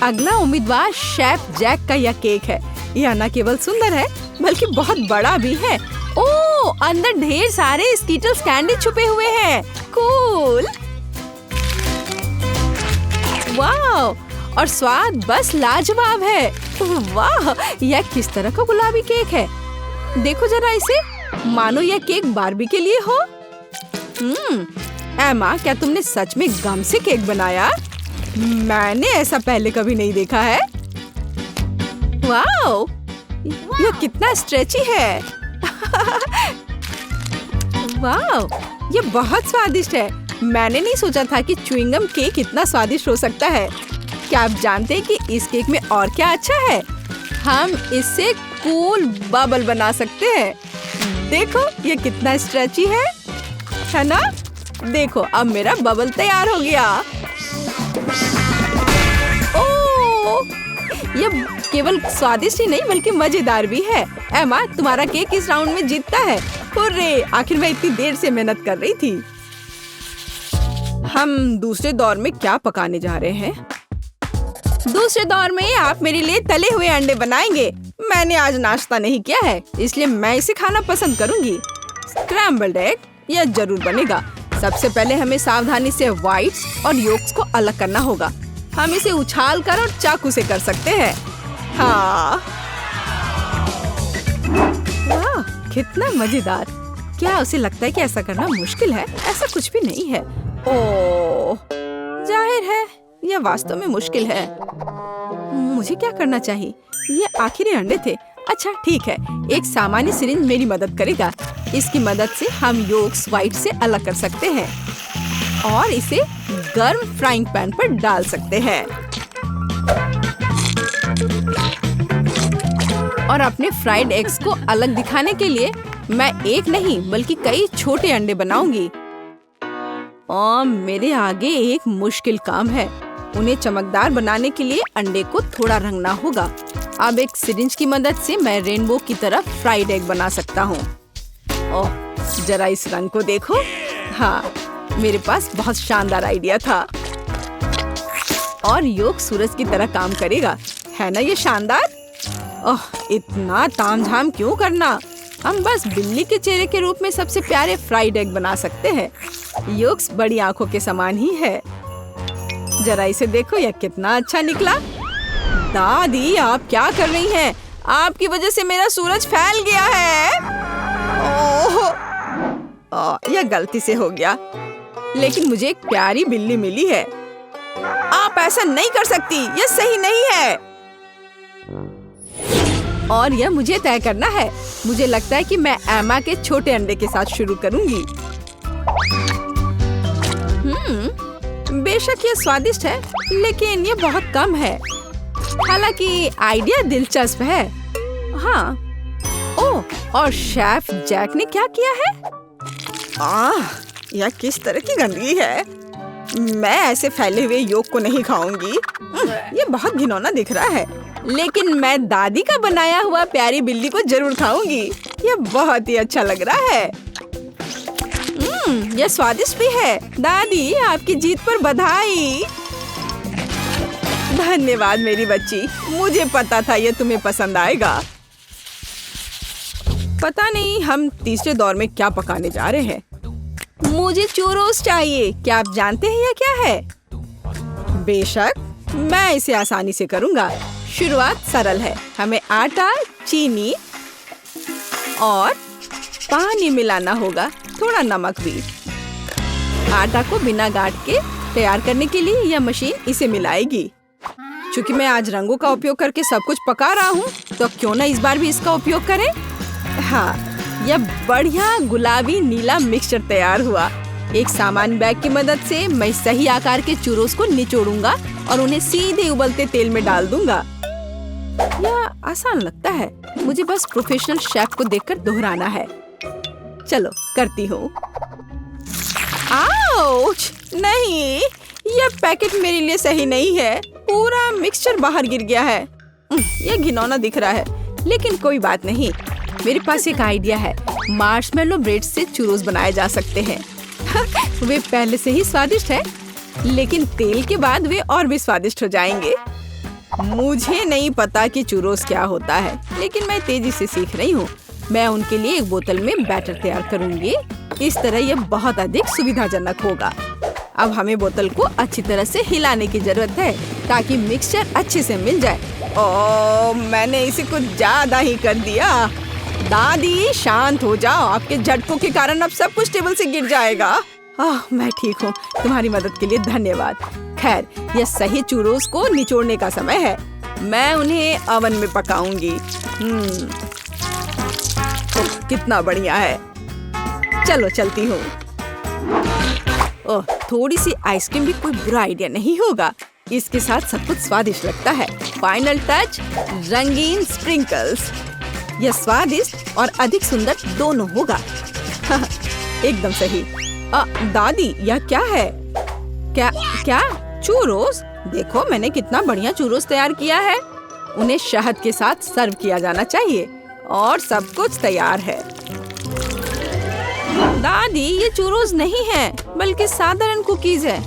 अगला उम्मीदवार शेफ जैक का यह केक है। यह न केवल सुंदर है बल्कि बहुत बड़ा भी है। ओह, अंदर ढेर सारे स्कीटल्स कैंडी छुपे हुए हैं। कूल। वाह, और स्वाद बस लाजवाब है। वाह, यह किस तरह का गुलाबी केक है? देखो जरा इसे, मानो यह केक बार्बी के लिए हो। एमा, क्या तुमने सच में गम से केक बनाया? मैंने ऐसा पहले कभी नहीं देखा है। वाओ, यह कितना स्ट्रेची है। वाओ, यह बहुत स्वादिष्ट है। मैंने नहीं सोचा था कि च्युइंगम केक इतना स्वादिष्ट हो सकता है। क्या आप जानते हैं कि इस केक में और क्या अच्छा है? हम इससे कूल बबल बना सकते हैं। देखो, ये कितना स्ट्रेची है ना? देखो, अब मेरा बबल तैयार हो गया। ओह, ये केवल स्वादिष्ट ही नहीं बल्कि मजेदार भी है। एमा, तुम्हारा केक इस राउंड में जीतता है। हुर्रे, आखिर मैं इतनी देर से मेहनत कर रही थी। हम दूसरे दौर में क्या पकाने जा रहे हैं? दूसरे दौर में आप मेरे लिए तले हुए अंडे बनाएंगे। मैंने आज नाश्ता नहीं किया है, इसलिए मैं इसे खाना पसंद करूंगी। स्क्रैम्बल्ड एग, यह जरूर बनेगा। सबसे पहले हमें सावधानी से व्हाइट्स और योक्स को अलग करना होगा। हम इसे उछाल कर और चाकू से कर सकते हैं। हाँ, वाह, कितना मजेदार। क्या उसे लगता है कि ऐसा करना मुश्किल है? ऐसा कुछ भी नहीं है। ओह, जाहिर है यह वास्तव में मुश्किल है। मुझे क्या करना चाहिए? ये आखिरी अंडे थे। अच्छा ठीक है, एक सामान्य सिरिंज मेरी मदद करेगा। इसकी मदद से हम योक्स व्हाइट से अलग कर सकते हैं और इसे गर्म फ्राइंग पैन पर डाल सकते हैं। और अपने फ्राइड एग्स को अलग दिखाने के लिए मैं एक नहीं बल्कि कई छोटे अंडे बनाऊंगी। और मेरे आगे एक मुश्किल काम है। उन्हें चमकदार बनाने के लिए अंडे को थोड़ा रंगना होगा। अब एक सिरिंज की मदद से मैं रेनबो की तरह फ्राइड एग बना सकता हूँ। ओह, जरा इस रंग को देखो। हाँ, मेरे पास बहुत शानदार आइडिया था। और योग सूरज की तरह काम करेगा, है ना ये शानदार? ओह, इतना तामझाम क्यों करना? हम बस बिल्ली के चेहरे के रूप में सबसे प्यारे फ्राइड एग बना सकते हैं। योक्स बड़ी आंखों के समान ही है। जरा इसे देखो, यह कितना अच्छा निकला। दादी, आप क्या कर रही हैं? आपकी वजह से मेरा सूरज फैल गया है। ओह, यह गलती से हो गया। लेकिन मुझे एक प्यारी बिल्ली मिली है। आप ऐसा नहीं कर सकती, यह सही नहीं है। और यह मुझे तय करना है। मुझे लगता है कि मैं एमा के छोटे अंडे के साथ शुरू करूंगी। बेशक यह स्वादिष्ट है, लेकिन यह बहुत कम है। हालांकि आइडिया दिलचस्प है। हाँ, ओह, और शेफ जैक ने क्या किया है? यह किस तरह की गंदगी है। मैं ऐसे फैले हुए योग को नहीं खाऊंगी। यह बहुत घिनौना दिख रहा है। लेकिन मैं दादी का बनाया हुआ प्यारी बिल्ली को जरूर खाऊंगी। ये बहुत ही अच्छा लग रहा है। ये स्वादिष्ट भी है। दादी, आपकी जीत पर बधाई। धन्यवाद मेरी बच्ची, मुझे पता था ये तुम्हें पसंद आएगा। पता नहीं हम तीसरे दौर में क्या पकाने जा रहे हैं। मुझे चूरोस चाहिए। क्या आप जानते हैं यह क्या है? बेशक, मैं इसे आसानी से करूंगा। शुरुआत सरल है। हमें आटा, चीनी और पानी मिलाना होगा, थोड़ा नमक भी। आटा को बिना गांठ के तैयार करने के लिए यह मशीन इसे मिलाएगी। चूंकि मैं आज रंगों का उपयोग करके सब कुछ पका रहा हूँ, तो क्यों ना इस बार भी इसका उपयोग करें। हाँ, यह बढ़िया गुलाबी नीला मिक्सचर तैयार हुआ। एक सामान्य बैग की मदद से मैं सही आकार के चूरोस को निचोड़ूंगा और उन्हें सीधे उबलते तेल में डाल दूंगा। यह आसान लगता है। मुझे बस प्रोफेशनल शेफ को देखकर दोहराना है। चलो करती हूँ। आउच! नहीं, यह पैकेट मेरे लिए सही नहीं है। पूरा मिक्सचर बाहर गिर गया है। यह घिनौना दिख रहा है, लेकिन कोई बात नहीं। मेरे पास एक आइडिया है। मार्शमेलो ब्रेड से चूरोस बनाए जा सकते हैं। वे पहले से ही स्वादिष्ट है, लेकिन तेल के बाद वे और भी स्वादिष्ट हो जाएंगे। मुझे नहीं पता कि चूरोस क्या होता है, लेकिन मैं तेजी से सीख रही हूँ। मैं उनके लिए एक बोतल में बैटर तैयार करूंगी। इस तरह यह बहुत अधिक सुविधाजनक होगा। अब हमें बोतल को अच्छी तरह से हिलाने की जरूरत है ताकि मिक्सचर अच्छे से मिल जाए। ओह, मैंने इसे कुछ ज्यादा ही कर दिया। दादी, शांत हो जाओ। आपके झटकों के कारण अब सब कुछ टेबल से गिर जाएगा। मैं ठीक हूँ। तुम्हारी मदद के लिए धन्यवाद। खैर, यह सही चूरोस को निचोड़ने का समय है। मैं उन्हें ओवन में पकाऊंगी। कितना बढ़िया है। चलो चलती हूँ। ओह, थोड़ी सी आइसक्रीम भी कोई बुरा आइडिया नहीं होगा। इसके साथ सब कुछ स्वादिष्ट लगता है। फाइनल टच, रंगीन स्प्रिंकल्स। यह स्वादिष्ट और अधिक सुंदर दोनों होगा। एकदम सही। दादी, यह क्या है? क्या चूरोस? देखो, मैंने कितना बढ़िया चूरोस तैयार किया है। उन्हें शहद के साथ सर्व किया जाना चाहिए और सब कुछ तैयार है। दादी, ये चूरोस नहीं है, बल्कि साधारण कुकीज है।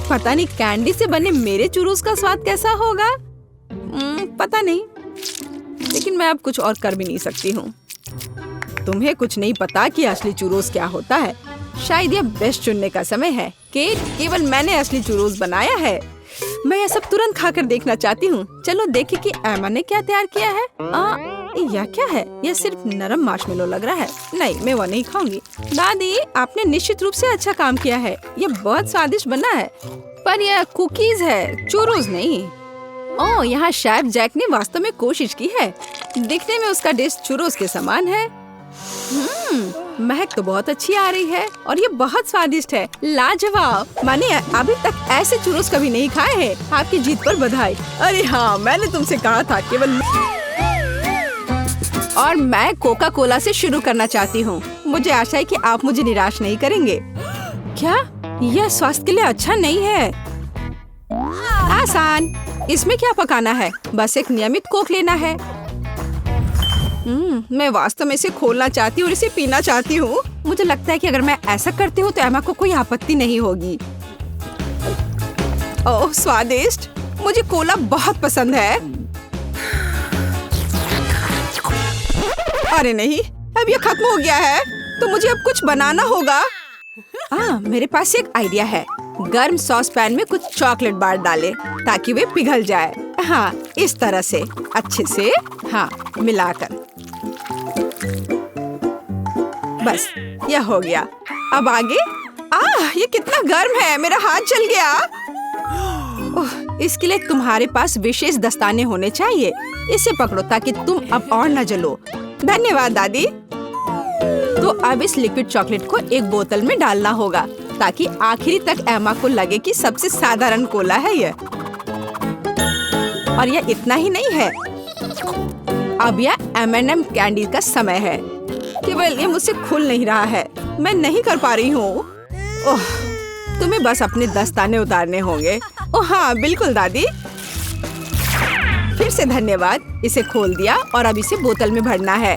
पता नहीं कैंडी से बने मेरे चूरोस का स्वाद कैसा होगा। पता नहीं, लेकिन मैं अब कुछ और कर भी नहीं सकती हूँ। तुम्हें कुछ नहीं पता कि असली चूरोस क्या होता है। शायद यह बेस्ट चुनने का समय है। केवल मैंने असली चूरोस बनाया है। मैं यह सब तुरंत खाकर देखना चाहती हूँ। चलो देखें कि एमा ने क्या तैयार किया है। यह क्या है? यह सिर्फ नरम मार्शमेलो लग रहा है। नहीं, मैं वो नहीं खाऊंगी। दादी, आपने निश्चित रूप से अच्छा काम किया है। यह बहुत स्वादिष्ट बना है, पर यह कुकीज है, चूरोस नहीं। ओह, यहाँ शेफ जैक ने वास्तव में कोशिश की है। दिखने में उसका डिश चूरोस के समान है। महक तो बहुत अच्छी आ रही है और ये बहुत स्वादिष्ट है। लाजवाब। मैंने अभी तक ऐसे चूरोस कभी नहीं खाए हैं। आपकी जीत पर बधाई। अरे हाँ, मैंने तुमसे कहा था केवल। और मैं कोका कोला से शुरू करना चाहती हूँ। मुझे आशा है कि आप मुझे निराश नहीं करेंगे। क्या यह स्वास्थ्य के लिए अच्छा नहीं है? आसान। इसमें क्या पकाना है? बस एक नियमित कोक लेना है। मैं वास्तव में इसे खोलना चाहती हूँ और इसे पीना चाहती हूँ। मुझे लगता है कि अगर मैं ऐसा करती हूँ तो एमा को कोई आपत्ति नहीं होगी। ओह, स्वादिष्ट। मुझे कोला बहुत पसंद है। अरे नहीं, अब ये खत्म हो गया है, तो मुझे अब कुछ बनाना होगा। मेरे पास एक आइडिया है। गर्म सॉस पैन में कुछ चॉकलेट बार डालें ताकि वे पिघल जाए। हाँ, इस तरह से अच्छे से मिलाकर। बस, यह हो गया। अब आगे। ये कितना गर्म है, मेरा हाथ जल गया। इसके लिए तुम्हारे पास विशेष दस्ताने होने चाहिए। इसे पकड़ो ताकि तुम अब और न जलो। धन्यवाद दादी। तो अब इस लिक्विड चॉकलेट को एक बोतल में डालना होगा ताकि आखिरी तक एमा को लगे कि सबसे साधारण कोला है यह। और यह इतना ही नहीं है। अब यह M&M कैंडी का समय है। केवल ये मुझसे खुल नहीं रहा है। मैं नहीं कर पा रही हूँ। ओह, तुम्हें बस अपने दस्ताने उतारने होंगे। ओह हाँ, बिल्कुल दादी। फिर से धन्यवाद। इसे खोल दिया और अब इसे बोतल में भरना है।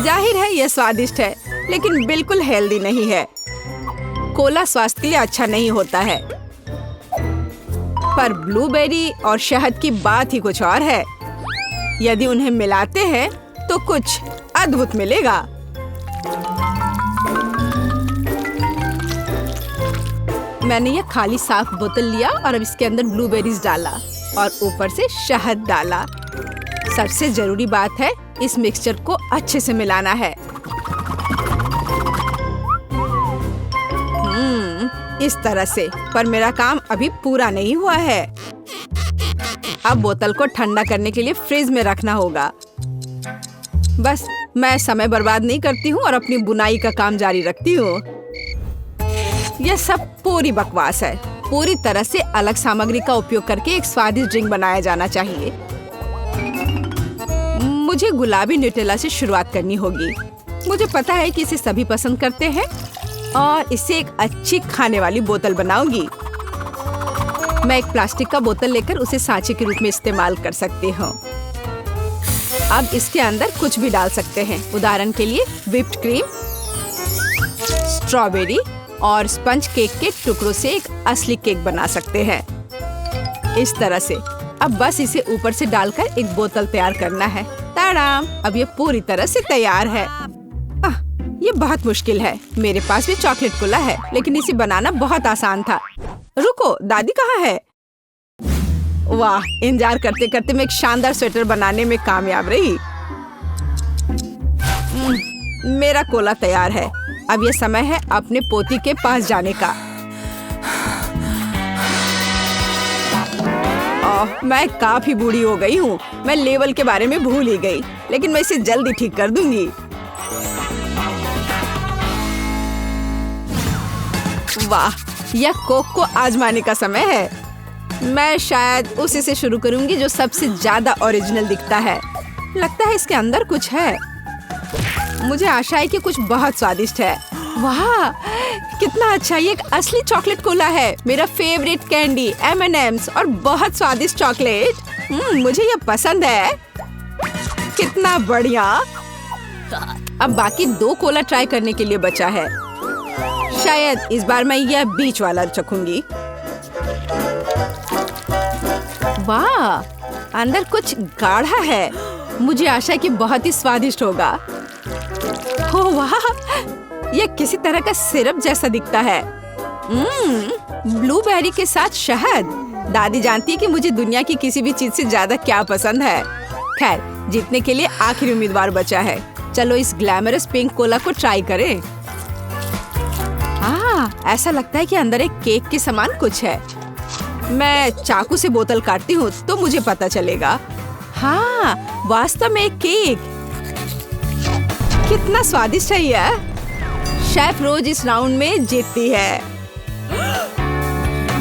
जाहिर है यह स्वादिष्ट है, लेकिन बिल्कुल हेल्दी नहीं है। कोला स्वास्थ्य के लिए अच्छा नहीं होता है। पर ब्लूबेरी और शहद की बात ही कुछ और है। यदि उन्हें मिलाते हैं तो कुछ अद्भुत मिलेगा। मैंने यह खाली साफ बोतल लिया और अब इसके अंदर ब्लूबेरीज डाला और ऊपर से शहद डाला। सबसे जरूरी बात है, इस मिक्सचर को अच्छे से मिलाना है। इस तरह से। पर मेरा काम अभी पूरा नहीं हुआ है। अब बोतल को ठंडा करने के लिए फ्रिज में रखना होगा। बस मैं समय बर्बाद नहीं करती हूँ और अपनी बुनाई का काम जारी रखती हूँ। यह सब पूरी बकवास है। पूरी तरह से अलग सामग्री का उपयोग करके एक स्वादिष्ट ड्रिंक बनाया जाना चाहिए। मुझे गुलाबी न्यूटेला से शुरुआत करनी होगी। मुझे पता है कि इसे सभी पसंद करते हैं और इससे एक अच्छी खाने वाली बोतल बनाऊंगी। मैं एक प्लास्टिक का बोतल लेकर उसे सांचे के रूप में इस्तेमाल कर सकती हूँ। अब इसके अंदर कुछ भी डाल सकते हैं। उदाहरण के लिए व्हिप्ड क्रीम, स्ट्रॉबेरी और स्पंज केक के टुकड़ों से एक असली केक बना सकते हैं। इस तरह से। अब बस इसे ऊपर से डालकर एक बोतल तैयार करना है। ताड़ाम! अब ये पूरी तरह से तैयार है। ये बहुत मुश्किल है। मेरे पास भी चॉकलेट कोला है, लेकिन इसे बनाना बहुत आसान था। रुको, दादी कहाँ है? वाह! इंतजार करते करते मैं एक शानदार स्वेटर बनाने में कामयाब रही। मेरा कोला तैयार है। अब ये समय है अपने पोती के पास जाने का। मैं काफी बूढ़ी हो गई हूँ। मैं लेवल के बारे में भूल ही गई, लेकिन मैं इसे जल्दी ठीक कर दूंगी। वाह! यह कोक को आजमाने का समय है। मैं शायद उसी से शुरू करूंगी जो सबसे ज्यादा ओरिजिनल दिखता है। लगता है इसके अंदर कुछ है। मुझे आशा है कि कुछ बहुत स्वादिष्ट है। वाह! कितना अच्छा! ये एक असली चॉकलेट कोला है। मेरा फेवरेट कैंडी M&M's और बहुत स्वादिष्ट चॉकलेट। मुझे ये पसंद है। कितना बढ़िया! अब बाकी 2 कोला ट्राई करने के लिए बचा है। शायद इस बार मैं यह बीच वाला चखूंगी। वाह! अंदर कुछ गाढ़ा है। मुझे आशा है कि बहुत ही स्वादिष्ट होगा। ओह वाह! यह किसी तरह का सिरप जैसा दिखता है। ब्लूबेरी के साथ शहद। दादी जानती है कि मुझे दुनिया की किसी भी चीज से ज्यादा क्या पसंद है। खैर, जीतने के लिए आखिरी उम्मीदवार बचा है। चलो इस ग्लैमरस पिंक कोला को ट्राई करें। ऐसा लगता है कि अंदर एक केक के समान कुछ है। मैं चाकू से बोतल काटती हूँ तो मुझे पता चलेगा। हाँ, वास्तव में एक केक। कितना स्वादिष्ट है यह। शेफ रोज इस राउंड में जीतती है।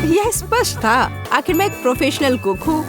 यह स्पष्ट था। आखिर मैं एक प्रोफेशनल कुक हूँ।